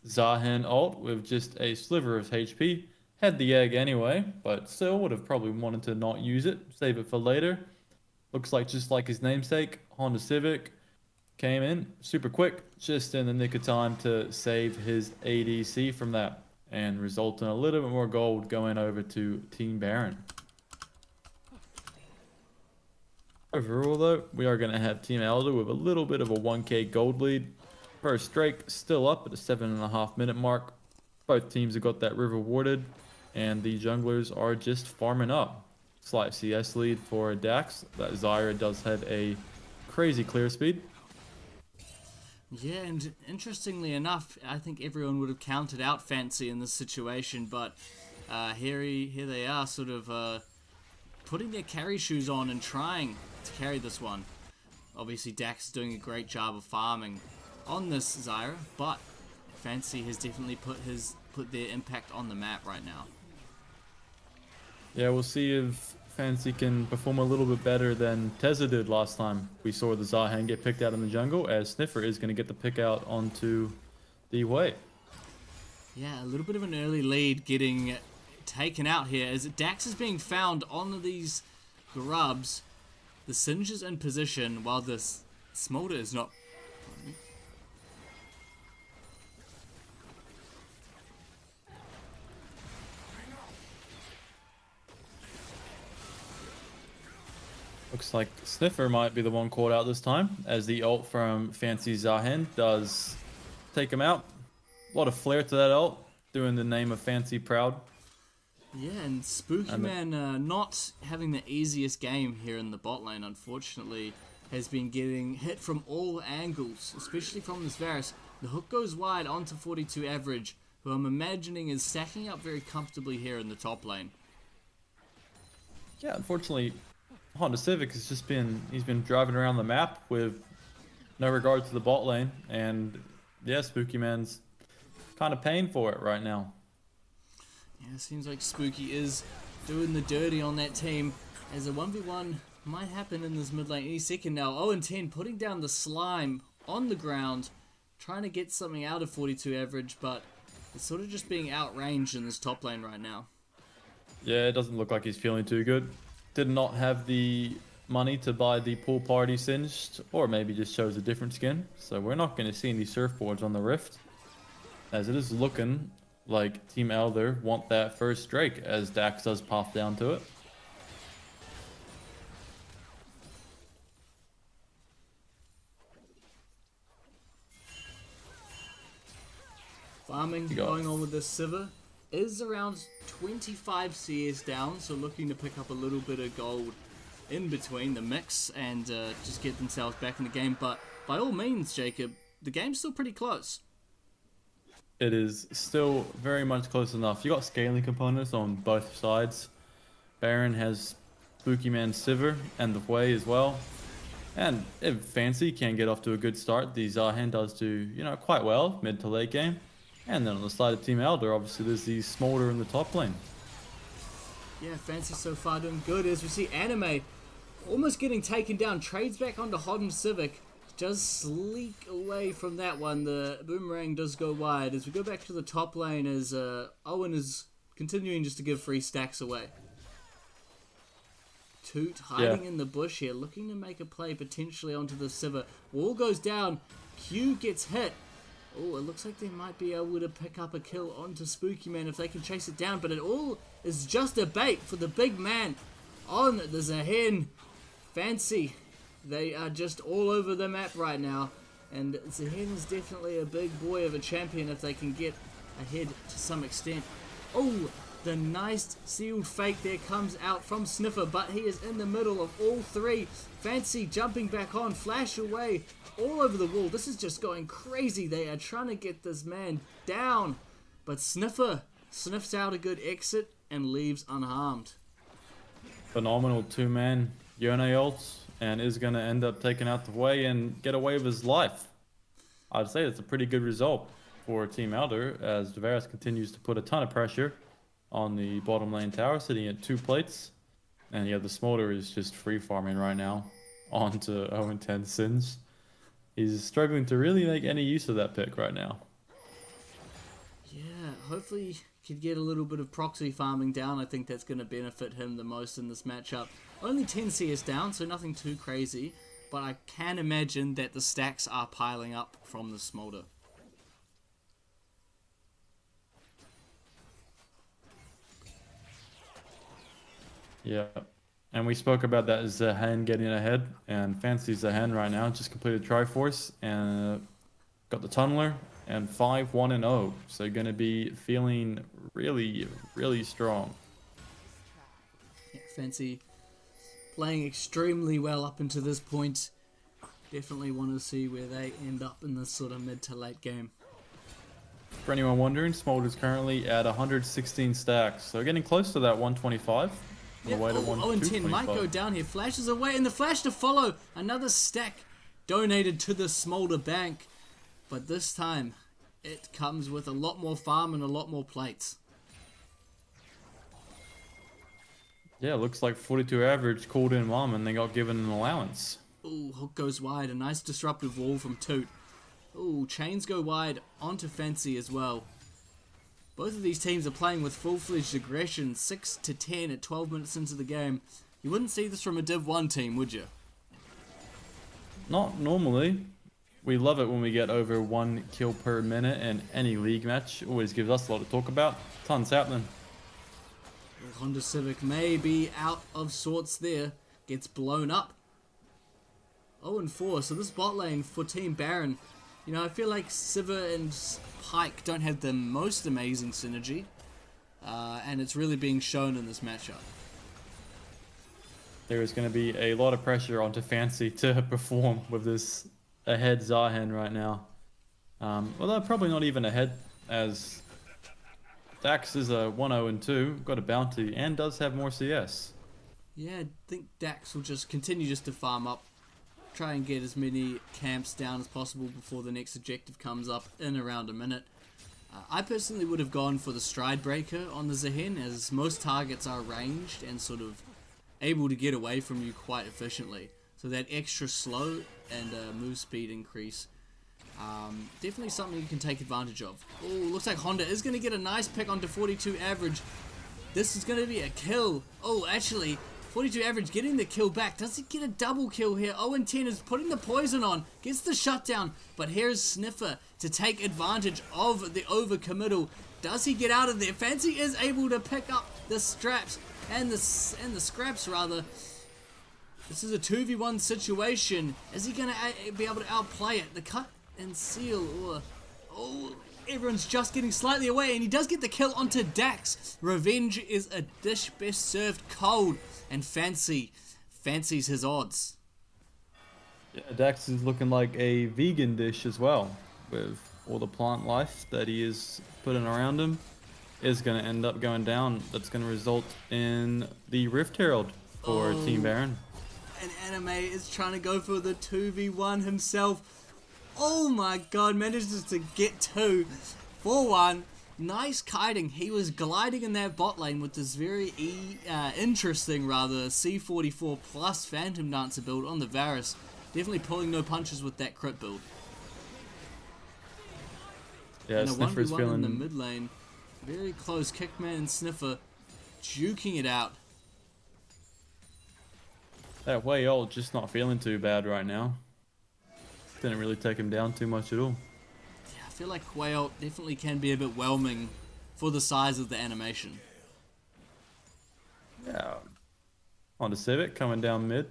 Zahan ult with just a sliver of HP. Had the egg anyway, but still would have probably wanted to not use it. Save it for later. Looks like just like his namesake, Honda Civic came in super quick, just in the nick of time to save his ADC from that and result in a little bit more gold going over to Team Baron. Overall though, we are going to have Team Elder with a little bit of a 1k gold lead. First Drake still up at the 7.5 minute mark. Both teams have got that river warded, and the junglers are just farming up. Slight CS lead for Dacks. That Zyra does have a crazy clear speed. Yeah, and interestingly enough, I think everyone would have counted out Fansee in this situation, but here they are sort of putting their carry shoes on and trying to carry this one. Obviously Dacks is doing a great job of farming on this Zyra, but Fansee has definitely put their impact on the map right now. Yeah, we'll see if Fansee can perform a little bit better than Tezza did last time. We saw the Zahan get picked out in the jungle, as Sniffer is going to get the pick out onto the way. Yeah, a little bit of an early lead getting taken out here as Dacks is being found on these grubs. The Singe is in position while this Smolder is not. Looks like Sniffer might be the one caught out this time, as the ult from Fansee Zahan does take him out. A lot of flair to that ult, doing the name of Fansee proud. Yeah, and Spookyman not having the easiest game here in the bot lane, unfortunately, has been getting hit from all angles, especially from this Varus. The hook goes wide onto 42 average, who I'm imagining is stacking up very comfortably here in the top lane. Yeah, unfortunately, Honda Civic has just he's been driving around the map with no regard to the bot lane, and yeah, Spookyman's kind of paying for it right now. Yeah, it seems like Spooky is doing the dirty on that team, as a 1v1 might happen in this mid lane any second now. Owentenn putting down the slime on the ground, trying to get something out of 42 average, but it's sort of just being outranged in this top lane right now. Yeah, it doesn't look like he's feeling too good. Did not have the money to buy the pool party singed, or maybe just chose a different skin. So we're not going to see any surfboards on the Rift, as it is looking like Team Elder want that first Drake, as Dacks does pop down to it. Farming going on with this Civic is around 25 CS down, so looking to pick up a little bit of gold in between the mix and just get themselves back in the game. But by all means, Jacob, the game's still pretty close. It is still very much close enough. You got scaling components on both sides. Baron has Spookyman Civer and the Way as well. And if Fansee can get off to a good start, the Zahan does do, quite well mid to late game. And then on the side of Team Elder, obviously there's the Smolder in the top lane. Yeah, Fansee so far doing good as we see Anime almost getting taken down. Trades back onto Hodden Civic. Just sleek away from that one. The boomerang does go wide. As we go back to the top lane, as Owen is continuing just to give free stacks away. Toot hiding in the bush here, looking to make a play potentially onto the Civic. Wall goes down. Q gets hit. Oh, it looks like they might be able to pick up a kill onto Spookyman if they can chase it down, but it all is just a bait for the big man on the Zahen. Fansee. They are just all over the map right now, and Zahen is definitely a big boy of a champion if they can get ahead to some extent. Oh, the nice sealed fake there comes out from Sniffer, but he is in the middle of all three. Fansee jumping back on, flash away, all over the wall. This is just going crazy. They are trying to get this man down, but Sniffer sniffs out a good exit and leaves unharmed. Phenomenal two-man Yone ults, and is going to end up taking out the way and get away with his life. I'd say it's a pretty good result for Team Elder, as Tavares continues to put a ton of pressure on the bottom lane tower, sitting at 2 plates. And yeah, the Smolder is just free farming right now onto Owentenn Sins. He's struggling to really make any use of that pick right now. Yeah, hopefully he could get a little bit of proxy farming down. I think that's going to benefit him the most in this matchup. Only 10 CS down, so nothing too crazy, but I can imagine that the stacks are piling up from the Smolder. Yeah, and we spoke about that Zahen getting ahead, and Fansee Zahen right now just completed Triforce and got the Tunneler and 5-1-0, so going to be feeling really, really strong. Yeah, Fansee playing extremely well up until this point. Definitely want to see where they end up in this sort of mid to late game. For anyone wondering, Smolder's currently at 116 stacks, so getting close to that 125. Yeah, Owentenn might go down here. Flashes away, and the flash to follow. Another stack donated to the Smolder Bank. But this time, it comes with a lot more farm and a lot more plates. Yeah, looks like 42 average called in mom, and they got given an allowance. Ooh, hook goes wide. A nice disruptive wall from Toot. Ooh, chains go wide onto Fansee as well. Both of these teams are playing with full-fledged aggression, 6-10 at 12 minutes into the game. You wouldn't see this from a Div 1 team, would you? Not normally. We love it when we get over 1 kill per minute in any league match. Always gives us a lot to talk about. Tons happening. Honda Civic may be out of sorts there. Gets blown up. 0-4, so this bot lane for Team Baron. You know, I feel like Siva and Pike don't have the most amazing synergy. And it's really being shown in this matchup. There is going to be a lot of pressure onto Fansee to perform with this ahead Zahen right now. Although probably not even ahead, as Dacks is a 1-0-2, got a bounty, and does have more CS. Yeah, I think Dacks will just continue just to farm up. Try and get as many camps down as possible before the next objective comes up in around a minute. I personally would have gone for the Stride Breaker on the Zahen, as most targets are ranged and sort of able to get away from you quite efficiently. So that extra slow and move speed increase, definitely something you can take advantage of. Oh, looks like Honda is going to get a nice pick onto 42 average. This is going to be a kill. Oh, actually, 42 average getting the kill back. Does he get a double kill here? Owentenn is putting the poison on, gets the shutdown, but here's Sniffer to take advantage of the overcommittal. Does he get out of there? Fansee is able to pick up the straps and the scraps rather. This is a 2v1 situation. Is he going to be able to outplay it? The cut and seal. Oh, everyone's just getting slightly away, and he does get the kill onto Dacks. Revenge is a dish best served cold, and Fansee's his odds. Yeah, Dacks is looking like a vegan dish as well, with all the plant life that he is putting around him. Is going to end up going down. That's going to result in the Rift Herald for Team Baron. And Anime is trying to go for the 2v1 himself. Oh my god, manages to get 2 for 1. Nice kiting. He was gliding in that bot lane with this very interesting, rather, C44 plus Phantom Dancer build on the Varus. Definitely pulling no punches with that crit build. Yeah, and a Sniffer's 1v1 feeling... in the mid lane. Very close. Kickman and Sniffer juking it out. That way old just not feeling too bad right now. Didn't really take him down too much at all. Yeah, I feel like Whale definitely can be a bit whelming for the size of the animation. Yeah. On to Civic coming down mid.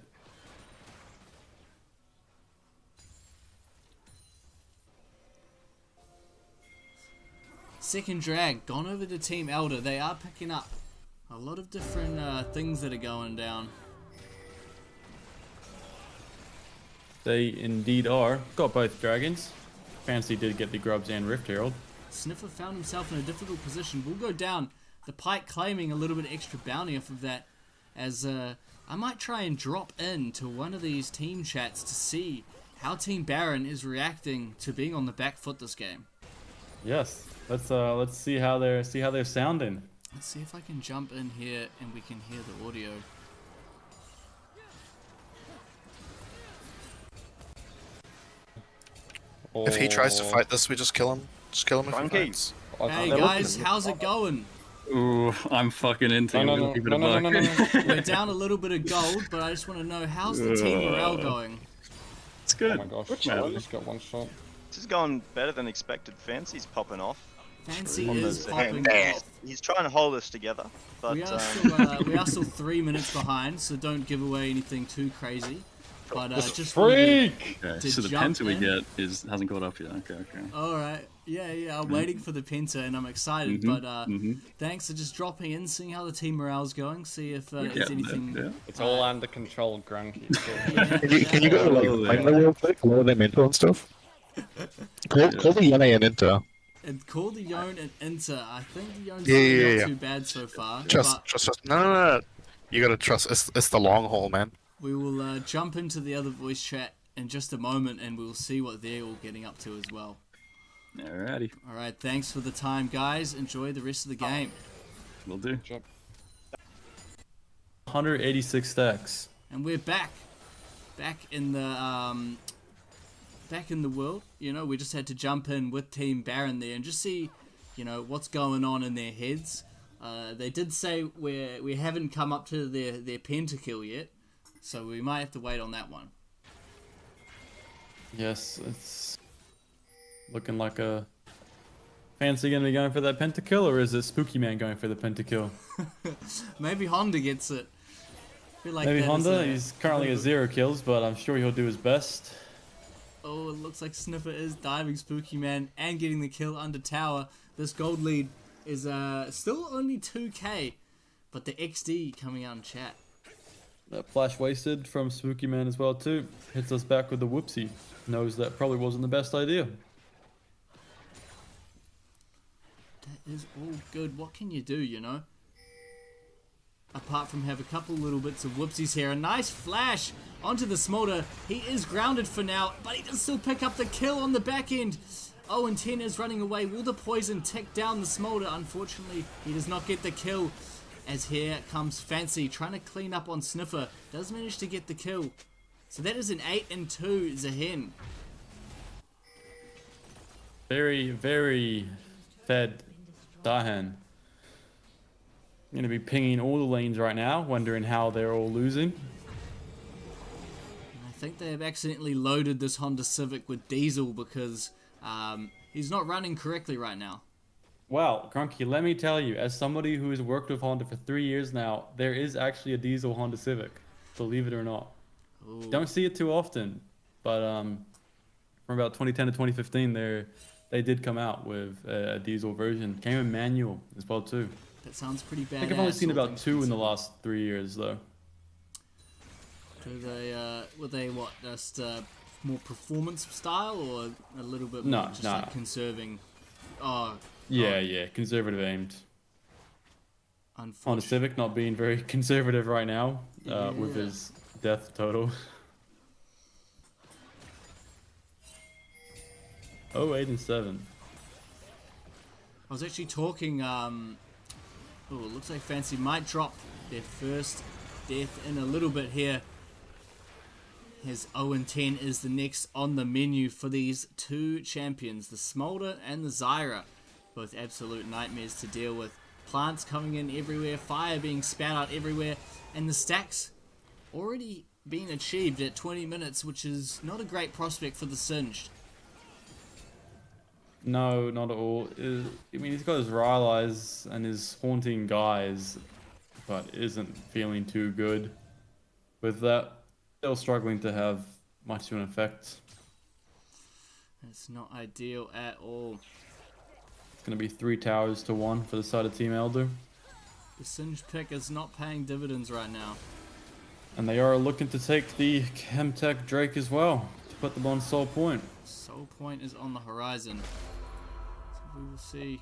Second drag, gone over to Team Elder. They are picking up a lot of different things that are going down. They indeed are. Got both dragons. Fansee did get the Grubs and Rift Herald. Sniffer found himself in a difficult position. Will go down. The Pike claiming a little bit extra bounty off of that. As I might try and drop in to one of these team chats to see how Team Baron is reacting to being on the back foot this game. Yes. Let's see how they're sounding. Let's see if I can jump in here and we can hear the audio. If he tries to fight this, we just kill him. Just kill him if he fights. Hey guys, how's it going? Ooh, I'm fucking into it. We're down a little bit of gold, but I just want to know, how's the team morale going? It's good. Oh my gosh, Man. I just got one shot. This is going better than expected. Fansee's popping off. Fansee On is the- popping He's, off. he's trying to hold us together, but We are still 3 minutes behind, so don't give away anything too crazy. But just wanted Freak! Okay, to so the jump penta we in. get hasn't caught up yet. Okay. all right, yeah. I'm waiting for the penta, and I'm excited. But thanks for just dropping in, seeing how the team morale's going. See if there's anything. Yeah. It's all under control, Grunky. Can you go to like find them real quick, lower them into and stuff? Call the Yone and Inter. And call the Yone and Inter. I think the Yone's Yeah. not too bad so far. Trust. No. You gotta trust. It's the long haul, man. We will jump into the other voice chat in just a moment, and we'll see what they're all getting up to as well. Alrighty, All right, thanks for the time, guys. Enjoy the rest of the game. we'll do. 186 stacks. And we're back in the world. You know, we just had to jump in with Team Baron there and just see, you know, what's going on in their heads. They did say we haven't come up to their pentakill yet, so we might have to wait on that one. Yes, it's looking like a... Fansee gonna be going for that pentakill, or is it Spookyman going for the pentakill? Maybe Honda gets it. I feel like Maybe that is Honda. He's currently at 0 kills, but I'm sure he'll do his best. Oh, it looks like Sniffer is diving Spookyman and getting the kill under tower. This gold lead is still only 2k, but the XD coming out in chat. That flash wasted from Spookyman as well too. Hits us back with the whoopsie. Knows that probably wasn't the best idea. That is all good. What can you do, you know? Apart from have a couple little bits of whoopsies here. A nice flash onto the smolder. He is grounded for now, but he does still pick up the kill on the back end. Owentenn is running away. Will the poison tick down the smolder? Unfortunately, he does not get the kill. As here comes Fansee trying to clean up on Sniffer. Does manage to get the kill. So that is an 8-2 Zahen. Very, very fed Dahan. I'm gonna be pinging all the lanes right now, wondering how they're all losing. I think they have accidentally loaded this Honda Civic with diesel because he's not running correctly right now. Well, Grunky, let me tell you, as somebody who has worked with Honda for 3 years now, there is actually a diesel Honda Civic, believe it or not. Ooh. Don't see it too often, but from about 2010 to 2015, they did come out with a diesel version. Came in manual as well too. That sounds pretty bad. I think I've only seen about 2 in the last 3 years though. Were they what, just more performance style or a little bit No, more just no. like conserving? Oh, Yeah, conservative aimed. Honda unfortunately. Civic not being very conservative right now with Yeah. his death total. Oh, 8 and 7. I was actually talking, oh, it looks like Fansee might drop their first death in a little bit here. His Owentenn is the next on the menu for these two champions, the Smolder and the Zyra. Both absolute nightmares to deal with. Plants coming in everywhere, fire being spat out everywhere, and the stacks already being achieved at 20 minutes, which is not a great prospect for the Singed. No, not at all. I mean, he's got his Rylai's and his Haunting Guys, but isn't feeling too good with that. Still struggling to have much of an effect. It's not ideal at all. It's going to be 3 towers to 1 for the side of Team Elder. The Singed pick is not paying dividends right now. And they are looking to take the Chemtech Drake as well, to put them on Soul Point. Soul Point is on the horizon. So we will see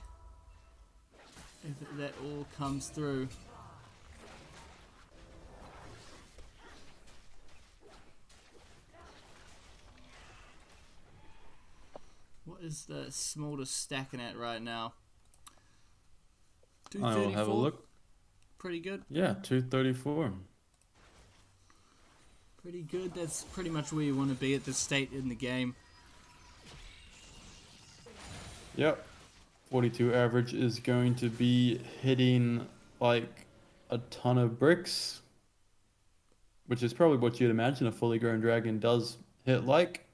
if that all comes through. What is the Smolder stacking at right now? I will have a 234. look. Pretty good. Yeah, 234. Pretty good. That's pretty much where you want to be at this state in the game. Yep. 42 average is going to be hitting like a ton of bricks, which is probably what you'd imagine a fully grown dragon does hit like.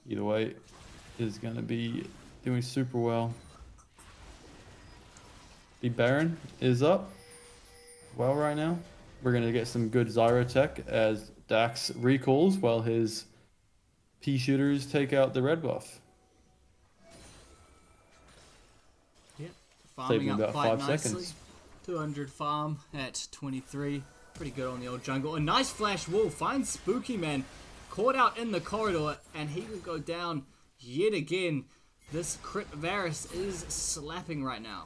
Either way, is going to be doing super well. The Baron is up well right now. We're going to get some good Zyra tech as Dacks recalls while his P shooters take out the red buff. Yep. Saving Farming up about quite 5 nicely. seconds. 200 farm at 23. Pretty good on the old jungle. A nice flash wall. Finds Spookyman caught out in the corridor, and he will go down yet again. This crit Varus is slapping right now.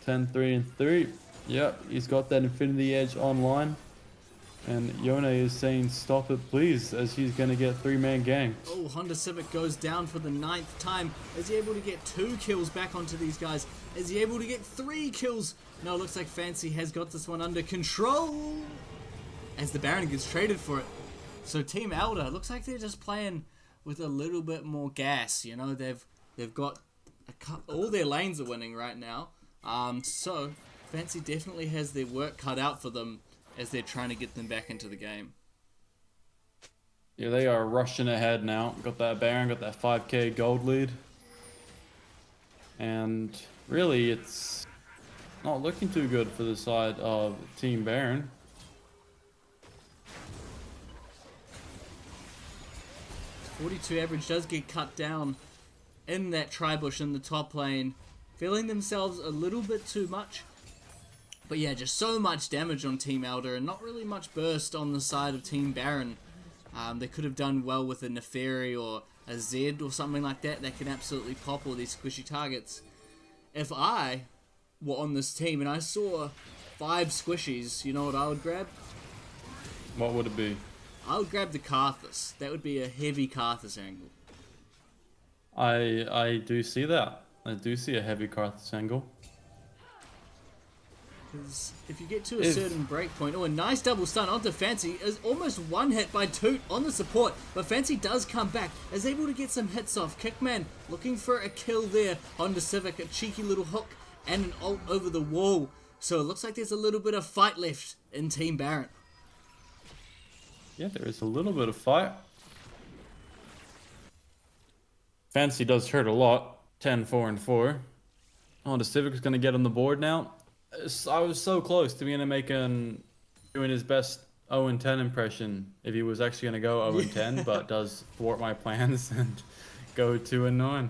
10, 3, and 3. Yep, he's got that Infinity Edge online. And Yone is saying, stop it please, as he's going to get 3-man ganked. Oh, Honda Civic goes down for the 9th time. Is he able to get 2 kills back onto these guys? Is he able to get 3 kills? No, looks like Fansee has got this one under control. As the Baron gets traded for it. So Team Elder, looks like they're just playing with a little bit more gas. You know, they've got all their lanes are winning right now. So Fansee definitely has their work cut out for them as they're trying to get them back into the game. Yeah, they are rushing ahead now. Got that Baron, got that 5k gold lead. And really, it's not looking too good for the side of Team Baron. .42 average does get cut down in that tri-bush in the top lane. Feeling themselves a little bit too much. But yeah, just so much damage on Team Elder and not really much burst on the side of Team Baron. They could have done well with a Neferi or a Zed or something like that that can absolutely pop all these squishy targets. If I were on this team and I saw 5 squishies, you know what I would grab? What would it be? I would grab the Karthus. That would be a heavy Karthus angle. I do see that. I do see a heavy Karthus angle. Because if you get to a certain breakpoint, oh, a nice double stun onto Fansee is almost one hit by Toot on the support, but Fansee does come back, is able to get some hits off. Kickman looking for a kill there onto Civic, a cheeky little hook and an ult over the wall. So it looks like there's a little bit of fight left in Team Baron. Yeah, there is a little bit of fight. Fansee does hurt a lot. 10, 4, and 4. Oh, the Civic's going to get on the board now. I was so close to being doing his best Owentenn impression if he was actually going to go 0-10, but does thwart my plans and go 2-9.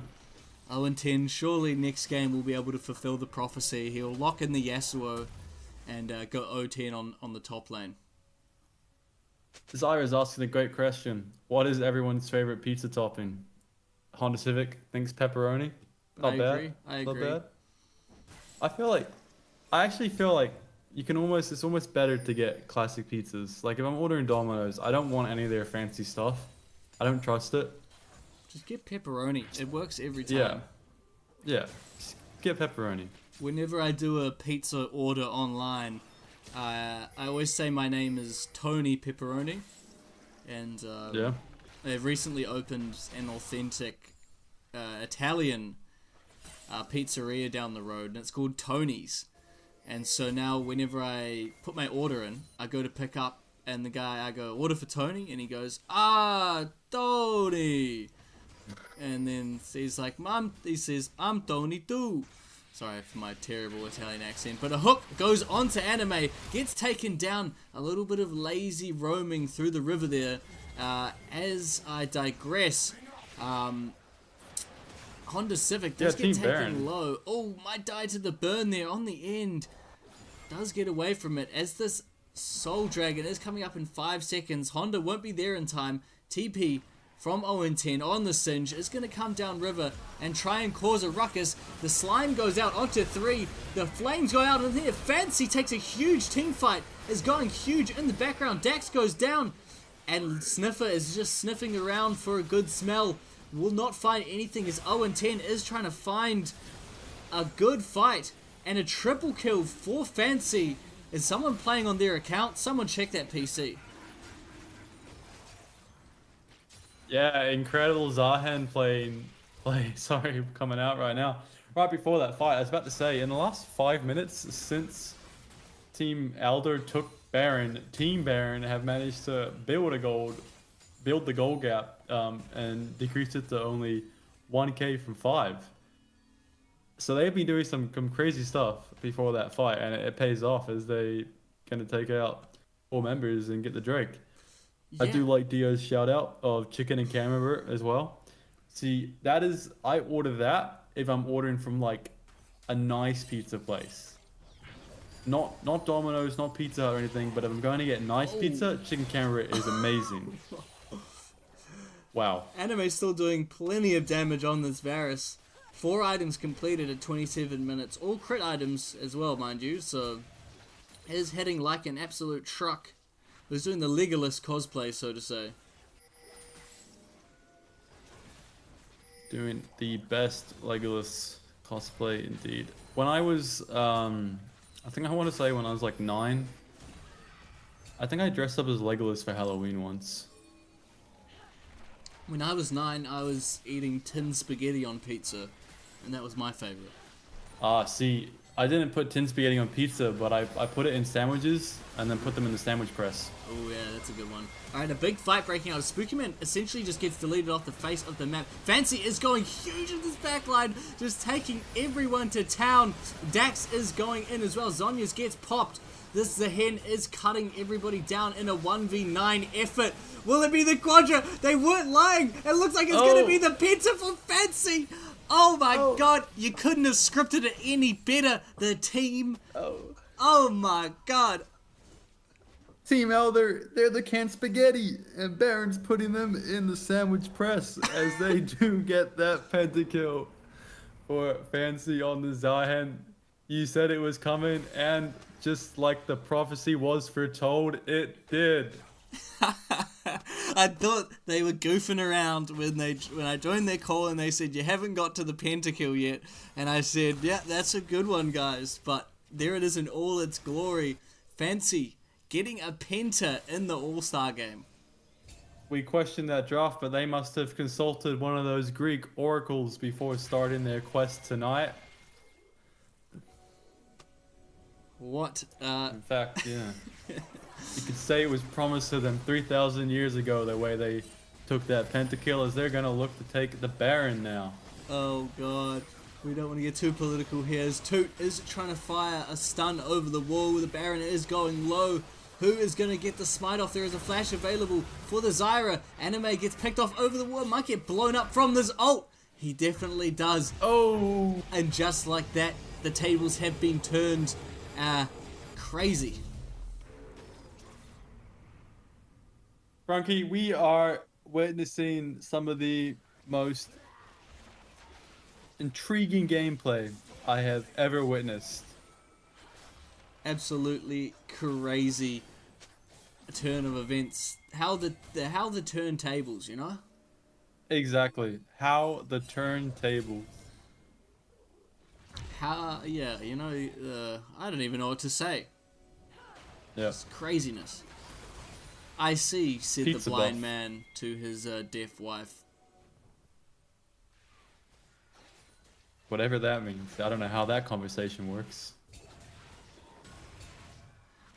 0-10, surely next game will be able to fulfill the prophecy. He'll lock in the Yasuo and go 0-10 on the top lane. Zyra is asking a great question. What is everyone's favorite pizza topping? Honda Civic thinks pepperoni. Not bad. I agree. Not bad. I actually feel like it's almost better to get classic pizzas. Like if I'm ordering Domino's, I don't want any of their fancy stuff. I don't trust it. Just get pepperoni. It works every time. Yeah. Yeah, just get pepperoni. Whenever I do a pizza order online, I always say my name is Tony Pepperoni, and Yeah. they've recently opened an authentic Italian pizzeria down the road, and it's called Tony's. And so now whenever I put my order in, I go to pick up, and I go, order for Tony, and he goes, Tony. And then he's like, he says, I'm Tony too. Sorry for my terrible Italian accent. But a hook goes onto Anime, gets taken down. A little bit of lazy roaming through the river there. As I digress, Honda Civic does get Team taken Baron. low. Oh, might die to the burn there on the end. Does get away from it as this Soul Dragon is coming up in 5 seconds. Honda won't be there in time. TP from Owentenn on the Singe is going to come down river and try and cause a ruckus. The slime goes out onto 3. The flames go out in there. Fansee takes a huge team fight. Is going huge in the background. Dacks goes down. And Sniffer is just sniffing around for a good smell. Will not find anything as Owentenn is trying to find a good fight. And a triple kill for Fansee. Is someone playing on their account? Someone check that PC. Yeah, incredible Zahen play. Sorry, coming out right now. Right before that fight, I was about to say, in the last 5 minutes since Team Elder took Baron, Team Baron have managed to build the gold gap, and decrease it to only 1k from 5. So they've been doing some crazy stuff before that fight, and it pays off as they gonna take out 4 members and get the Drake. I do like Dio's shout out of chicken and camembert as well. See, I order that if I'm ordering from like a nice pizza place. Not Domino's, not Pizza Hut or anything, but if I'm going to get nice pizza, chicken camembert is amazing. Wow. Anime's still doing plenty of damage on this Varus. 4 items completed at 27 minutes. All crit items as well, mind you, so is heading like an absolute truck. Who's doing the Legolas cosplay, so to say. Doing the best Legolas cosplay indeed. When I was, I think I want to say when I was like 9, I think I dressed up as Legolas for Halloween once. When I was 9, I was eating tin spaghetti on pizza, and that was my favorite. See, I didn't put tin spaghetti on pizza, but I put it in sandwiches and then put them in the sandwich press. Oh yeah, that's a good one. Alright, a big fight breaking out. Spookyman essentially just gets deleted off the face of the map. Fansee is going huge in this backline, just taking everyone to town. Dacks is going in as well. Zonia's gets popped. This Zahen is cutting everybody down in a 1v9 effort. Will it be the Quadra? They weren't lying. It looks like it's going to be the Penta for Fansee. Oh my god, you couldn't have scripted it any better. The team. Oh my god. Team Elder, they're the canned spaghetti, and Baron's putting them in the sandwich press as they do get that pentakill for Fansee on the Zahen. You said it was coming, and just like the prophecy was foretold, it did. I thought they were goofing around when I joined their call and they said, you haven't got to the pentakill yet. And I said, yeah, that's a good one, guys. But there it is in all its glory. Fansee getting a penta in the All-Star game. We questioned that draft, but they must have consulted one of those Greek oracles before starting their quest tonight. What? In fact, yeah. You could say it was promised to them 3,000 years ago, the way they took that pentakill, as they're going to look to take the Baron now. Oh, God. We don't want to get too political here, as Toot is trying to fire a stun over the wall. The Baron is going low. Who is going to get the smite off? There is a flash available for the Zyra. Anime gets picked off over the wall. Might get blown up from this ult. He definitely does. Oh! And just like that, the tables have been turned crazy. Grunky, we are witnessing some of the most intriguing gameplay I have ever witnessed. Absolutely crazy turn of events. How the turntables, you know? Exactly. How the turntables. Yeah, you know, I don't even know what to say. Yeah. It's craziness. I see, said Pizza the blind buff. man to his deaf wife. Whatever that means. I don't know how that conversation works.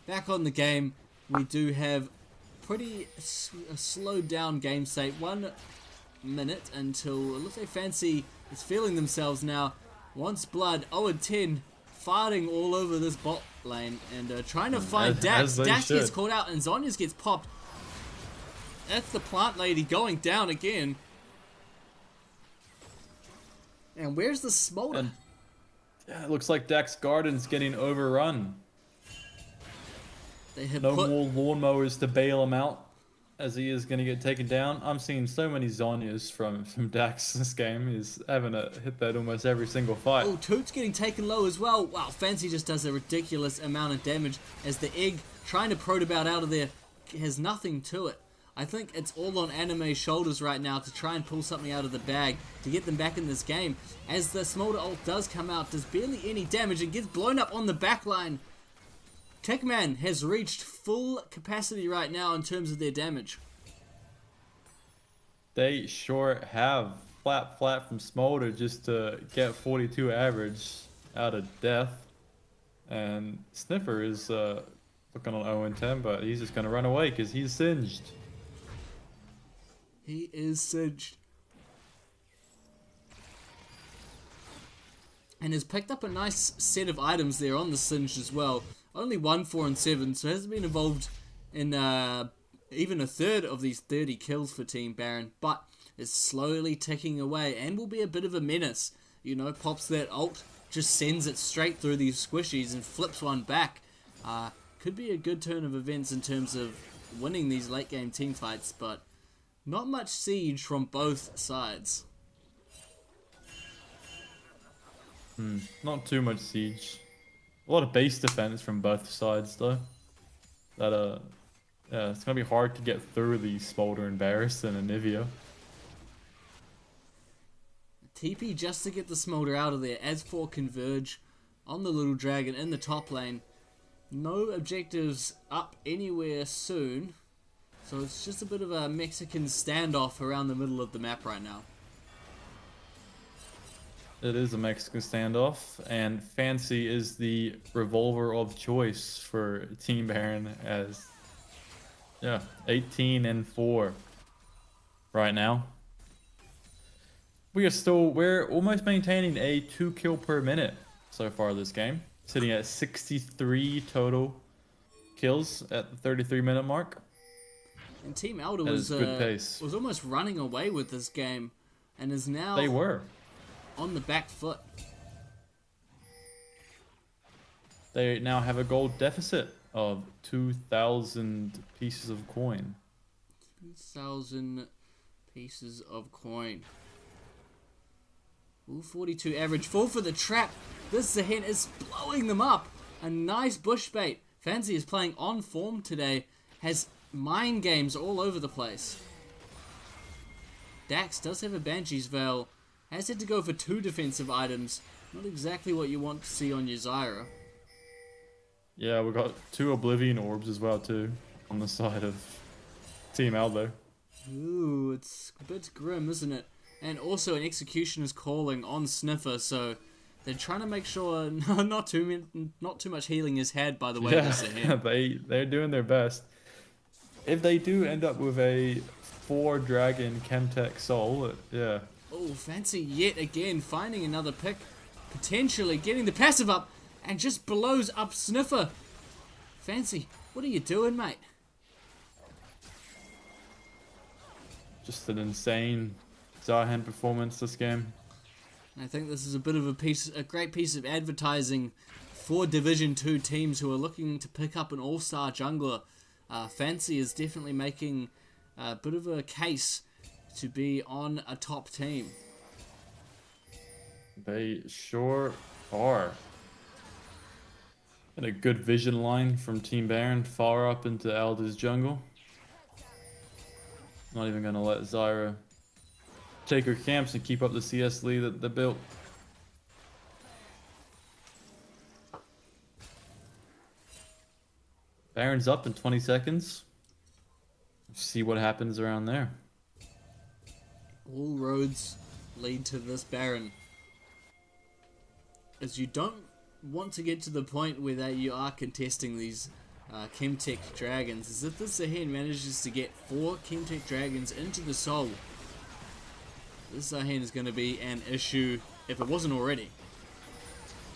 Back on the game, we do have pretty a slowed down game state. 1 minute until it looks like Fansee is feeling themselves now. Wants blood. Owentenn farting all over this bot lane and trying to find Dacks. as they Dacks gets should. caught out and Zhonya's gets popped. That's the plant lady going down again. And where's the smolder? And yeah, it looks like Dacks Garden's getting overrun. They have No put more lawnmowers to bail him out, as he is going to get taken down. I'm seeing so many Zhonyas from Dacks this game. He's having to hit that almost every single fight. Oh, Toot's getting taken low as well. Wow, Fansee just does a ridiculous amount of damage as the egg trying to protobout out of there has nothing to it. I think it's all on Anime's shoulders right now to try and pull something out of the bag to get them back in this game. As the Smolder ult does come out, does barely any damage and gets blown up on the back line. Kickman has reached full capacity right now in terms of their damage. They sure have. Flat from Smolder just to get 42 average out of death. And Sniffer is looking on Owentenn, but he's just going to run away because he's singed. He is singed. And has picked up a nice set of items there on the singed as well. Only 1, 4, and 7, so hasn't been involved in even a third of these 30 kills for Team Baron, but is slowly ticking away and will be a bit of a menace. You know, pops that ult, just sends it straight through these squishies and flips one back. Could be a good turn of events in terms of winning these late game team fights, but not much siege from both sides. Not too much siege. A lot of base defense from both sides though. That yeah, it's gonna be hard to get through the Smolder and Barris and Anivia. TP just to get the Smolder out of there. As for Converge on the little dragon in the top lane, no objectives up anywhere soon. So it's just a bit of a Mexican standoff around the middle of the map right now. It is a Mexican standoff, and Fansee is the revolver of choice for Team Baron as, yeah, 18-4 right now. We're almost maintaining a 2 kill per minute so far this game, sitting at 63 total kills at the 33-minute mark. And Team Elder That was is good pace. was almost running away with this game, and is now They were. on the back foot. They now have a gold deficit of 2,000 pieces of coin. 2,000 pieces of coin. Ooh, 42 average. Fall for the trap. This Zahen is blowing them up. A nice bush bait. Fansee is playing on form today. Has mind games all over the place. Dacks does have a Banshee's Veil. Has had to go for 2 defensive items. Not exactly what you want to see on your Zyra. Yeah, we got 2 Oblivion Orbs as well too on the side of Team Aldo. Ooh, it's a bit grim, isn't it? And also an Executioner's Calling on Sniffer, so they're trying to make sure not too much healing is had by the way Yeah, this ahead. they're doing their best. If they do end up with a 4 Dragon Chemtech Soul, yeah. Oh, Fansee yet again finding another pick, potentially getting the passive up, and just blows up Sniffer. Fansee, what are you doing, mate? Just an insane Zahen performance this game. I think this is a bit of a great piece of advertising for Division 2 teams who are looking to pick up an all-star jungler. Fansee is definitely making a bit of a case to be on a top team. They sure are. And a good vision line from Team Baron far up into Alder's jungle. Not even gonna let Zyra take her camps and keep up the CS lead that they built. Baron's up in 20 seconds. See what happens around there. All roads lead to this Baron. As you don't want to get to the point where you are contesting these Chemtech Dragons. As if this Zahen manages to get 4 Chemtech Dragons into the soul, this Zahen is going to be an issue if it wasn't already.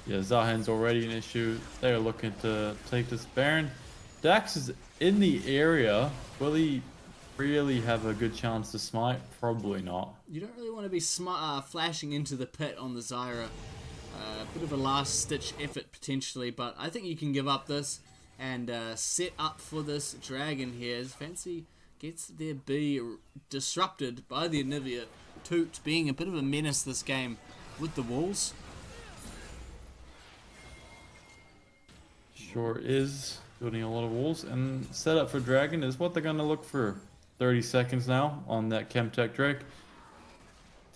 Yeah, Zahen's already an issue. They're looking to take this Baron. Dacks is in the area. Will he really have a good chance to smite? Probably not. You don't really want to be flashing into the pit on the Zyra. A bit of a last-ditch effort potentially, but I think you can give up this and set up for this dragon here as Fansee gets their B disrupted by the Anivia. Toot being a bit of a menace this game with the walls. Sure is. Building a lot of walls, and set up for dragon is what they're going to look for. 30 seconds now on that Chemtech Drake.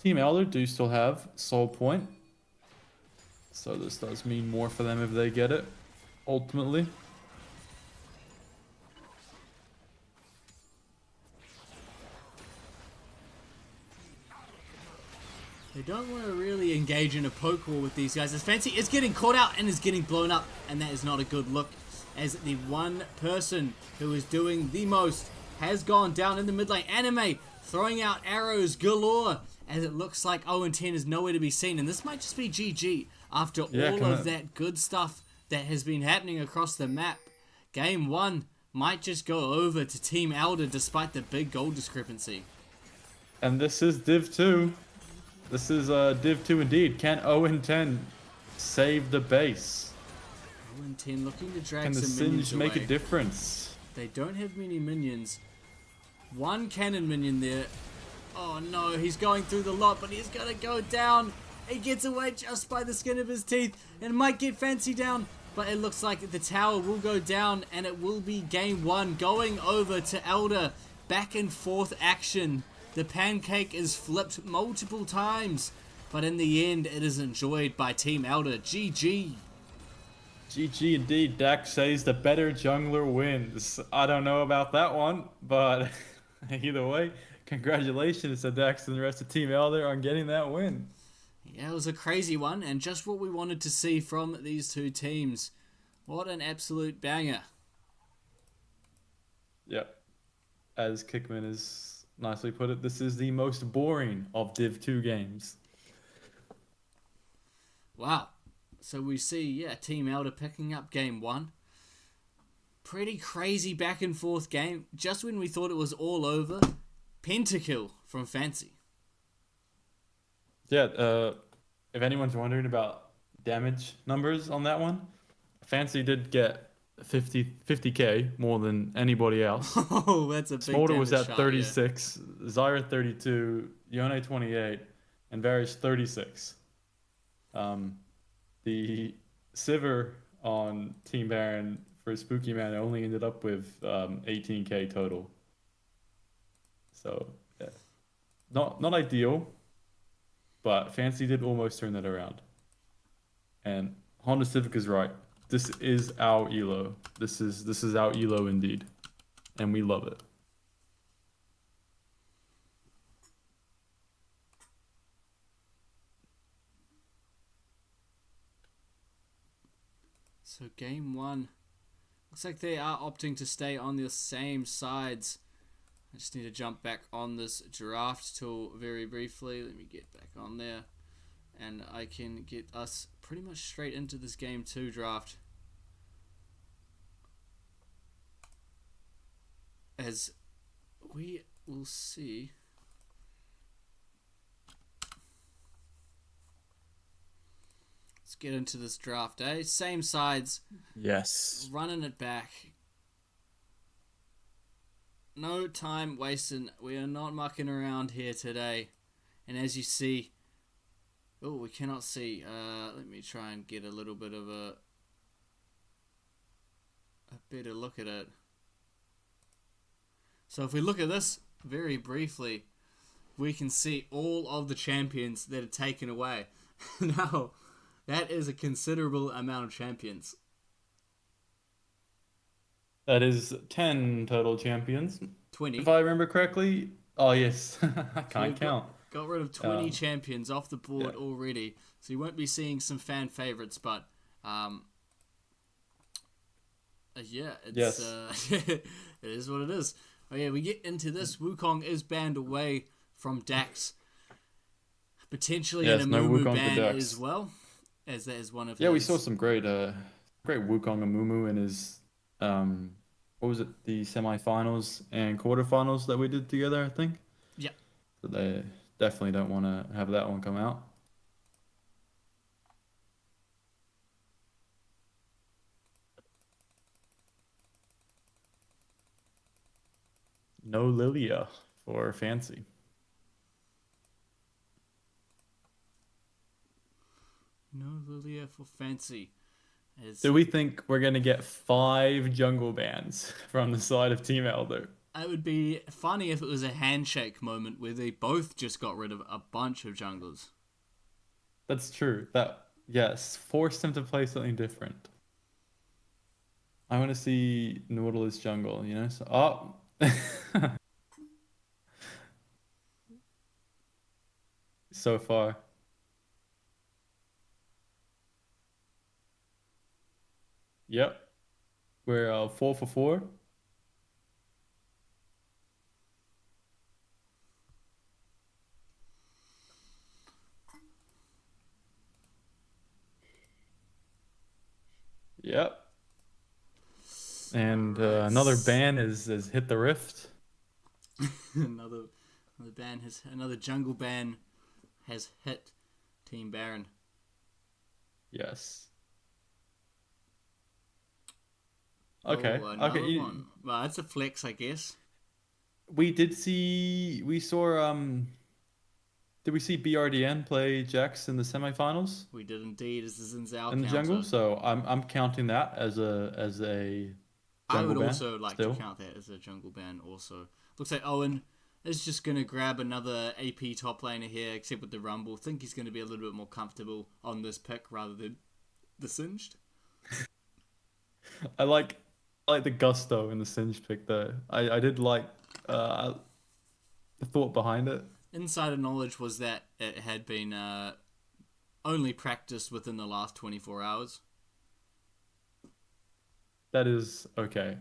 Team Elder do still have Soul Point, so this does mean more for them if they get it, ultimately. They don't want to really engage in a poke war with these guys, as Fansee is getting caught out and is getting blown up, and that is not a good look, as the one person who is doing the most has gone down in the mid lane. Anime throwing out arrows galore, as it looks like Owentenn is nowhere to be seen, and this might just be GG after all of that good stuff that has been happening across the map. Game 1 might just go over to Team Elder despite the big goal discrepancy. And this is Div 2. This is Div 2 indeed. Can Owentenn save the base? Owentenn looking to drag Can the some minions Singe make a away. difference? They don't have many minions. One cannon minion there. Oh no, he's going through the lot, but he's gonna go down. He gets away just by the skin of his teeth and might get Fansee down, but it looks like the tower will go down and it will be game 1 going over to Elder. Back and forth action. The pancake is flipped multiple times, but in the end it is enjoyed by Team Elder. GG. GG indeed. Dacks says the better jungler wins. I don't know about that one, but either way, congratulations to Dacks and the rest of Team Elder on getting that win. Yeah, it was a crazy one, and just what we wanted to see from these two teams. What an absolute banger. Yep. As Kickman has nicely put it, this is the most boring of Div 2 games. Wow. So we see, Team Elder picking up game 1. Pretty crazy back and forth game. Just when we thought it was all over, pentakill from Fansee. Yeah, if anyone's wondering about damage numbers on that one, Fansee did get 50k more than anybody else. Oh, that's a big Smolder was damage at shot, 36, Zyra 32, Yone 28, and Varys 36. The Civic on Team Baron for Spookyman only ended up with 18k total. So, yeah. Not ideal, but Fansee did almost turn that around. And Honda Civic is right. This is our elo. This is our elo indeed, and we love it. So game 1. Looks like they are opting to stay on the same sides. I just need to jump back on this draft tool very briefly. Let me get back on there. And I can get us pretty much straight into this game 2 draft. As we will see. Let's get into this draft, eh? Same sides. Yes. Running it back. No time wasting. We are not mucking around here today. And as you see... Oh, we cannot see. Let me try and get a little bit of a better look at it. So if we look at this very briefly, we can see all of the champions that are taken away. Now, that is a considerable amount of champions. That is 10 total champions. 20. If I remember correctly. Oh, yes. I So can't we've count. got rid of 20 Um, champions off the board yeah. already. So you won't be seeing some fan favorites, but yeah, it's Yes. it is what it is. Oh yeah, we get into this. Wukong is banned away from Dacks. Potentially Yes, an no Amumu Wukong for ban Dacks. as well, as that is one of Yeah, we his... saw some great Wukong Amumu in his what was it, the semifinals and quarterfinals that we did together, I think. Yeah. So they definitely don't want to have that one come out. No Lilia for Fansee. No Lilia for Fansee. Do we think we're gonna get 5 jungle bans from the side of Team Elder? It would be funny if it was a handshake moment where they both just got rid of a bunch of junglers. That's true. That, yes, force them to play something different. I want to see Nautilus jungle, you know? So, oh, so far. Yep, we're 4 for 4. Yep. And another ban is hit the rift. another ban has another jungle ban has hit Team Baron. Yes. Okay. Oh, another Okay. one. Well, that's a flex, I guess. We saw did we see BRDN play Jax in the semifinals We did indeed. This is in our in the counter. jungle? So I'm counting that as a I jungle would ban also like still. to count that as a jungle ban. Also, looks like Owen is just gonna grab another AP top laner here, except with the Rumble. Think he's gonna be a little bit more comfortable on this pick rather than the Singed. I like the gusto in the Singe pick though. I did like the thought behind it. Insider knowledge was that it had been only practiced within the last 24 hours. That is okay.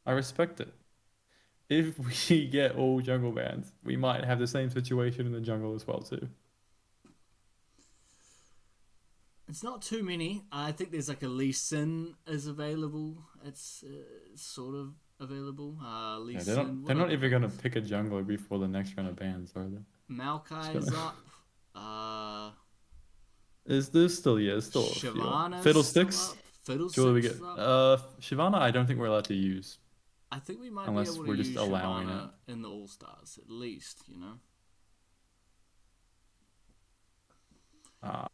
I respect it. If we get all jungle bans, we might have the same situation in the jungle as well too. It's not too many. I think there's like a Lee Sin is available. It's sort of available. Lee Yeah, Sin. they're not even gonna pick a jungler before the next round of bans, are they? Maokai is up. Is this still, yeah, it's still a few. Shyvana's Fiddlesticks? still up. Fiddlesticks What do we get? is up. Shyvana I don't think we're allowed to use. I think we might unless be able we're to just use allowing Shyvana in the All Stars at least. You know.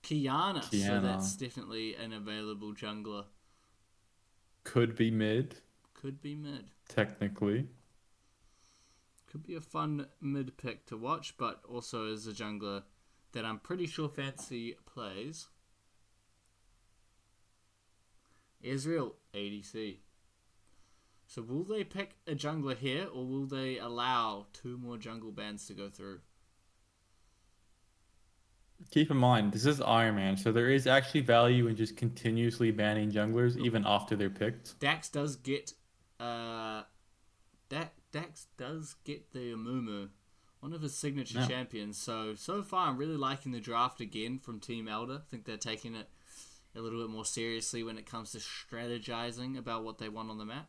Kiana, so Kiana. that's definitely an available jungler. Could be mid, Could be mid. technically. Could be a fun mid pick to watch, but also is a jungler that I'm pretty sure Fansee plays. Israel ADC. So will they pick a jungler here, or will they allow 2 more jungle bans to go through? Keep in mind, this is Iron Man, so there is actually value in just continuously banning junglers even after they're picked. Dacks does get Dacks does get the Amumu, one of his signature Yeah. champions. So far I'm really liking the draft again from Team Elder. I think they're taking it a little bit more seriously when it comes to strategizing about what they want on the map.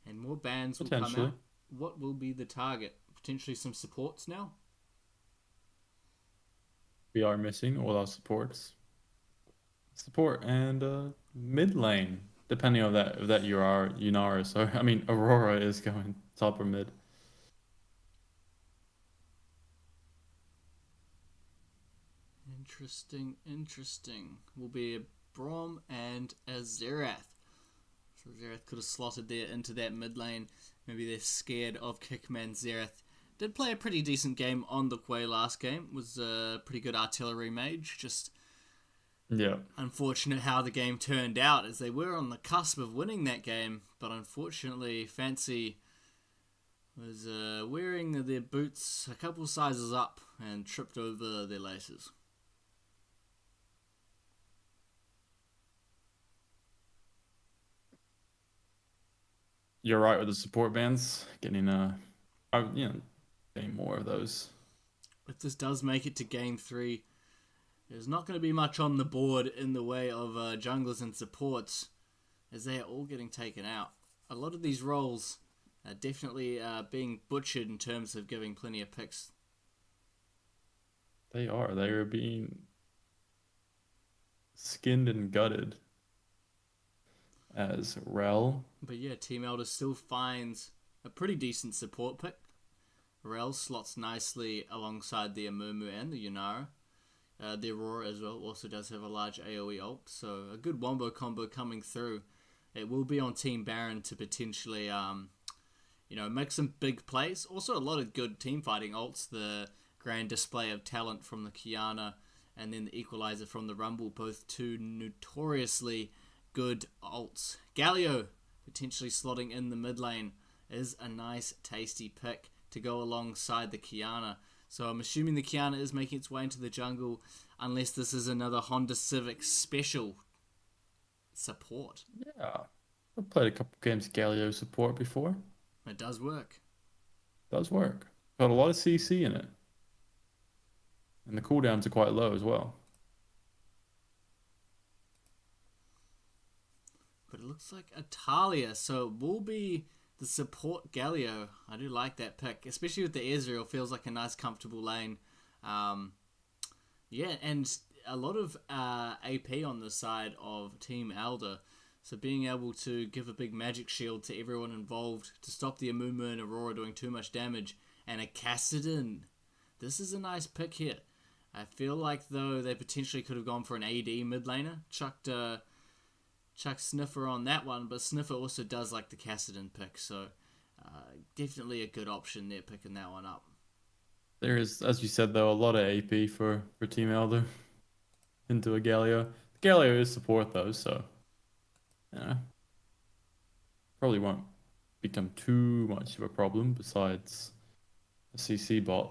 And more bans will come Potentially. out. What will be the target? Potentially some supports now? We are missing all our supports. Support and mid lane, depending on that if that you are Yunara. So I mean Aurora is going top or mid. Interesting. Will be a Braum and a Xerath. So Xerath could have slotted there into that mid lane. Maybe they're scared of Kickman. Xerath did play a pretty decent game on the Quay last game. Was a pretty good artillery mage. Just Yeah. Unfortunate how the game turned out, as they were on the cusp of winning that game, but unfortunately Fansee was wearing their boots a couple sizes up and tripped over their laces. You're right with the support bans. Getting getting more of those. If this does make it to game 3, there's not going to be much on the board in the way of junglers and supports, as they are all getting taken out. A lot of these roles are definitely being butchered in terms of giving plenty of picks. They are. They are being skinned and gutted. As Rel. But yeah, Team Elder still finds a pretty decent support pick. Rel slots nicely alongside the Amumu and the Yunara. The Aurora as well also does have a large AoE ult, so a good wombo combo coming through. It will be on Team Baron to potentially, make some big plays. Also a lot of good team fighting ults. The grand display of talent from the Kiana and then the equalizer from the Rumble, both two notoriously good ults. Galio potentially slotting in the mid lane is a nice tasty pick to go alongside the Kiana. So I'm assuming the Kiana is making its way into the jungle, unless this is another Honda Civic special support. Yeah. I've played a couple games Galio support before. It does work. Does work. Got a lot of CC in it. And the cooldowns are quite low as well. But it looks like Atalia, so it will be the support Galio. I do like that pick, especially with the Ezreal. Feels like a nice, comfortable lane. Yeah, and a lot of AP on the side of Team Elder. So being able to give a big magic shield to everyone involved to stop the Amumu and Aurora doing too much damage. And a Kassadin. This is a nice pick here. I feel like, though, they potentially could have gone for an AD mid laner. Chuck Sniffer on that one, but Sniffer also does like the Kassadin pick, so definitely a good option there, picking that one up. There is, as you said though, a lot of AP for Team Elder into a Galio. Galio is support though, so probably won't become too much of a problem besides a CC bot.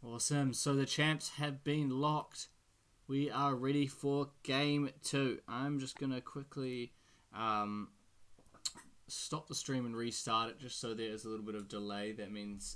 Awesome, so the champs have been locked. We are ready for game 2. I'm just going to quickly stop the stream and restart it just so there is a little bit of delay. That means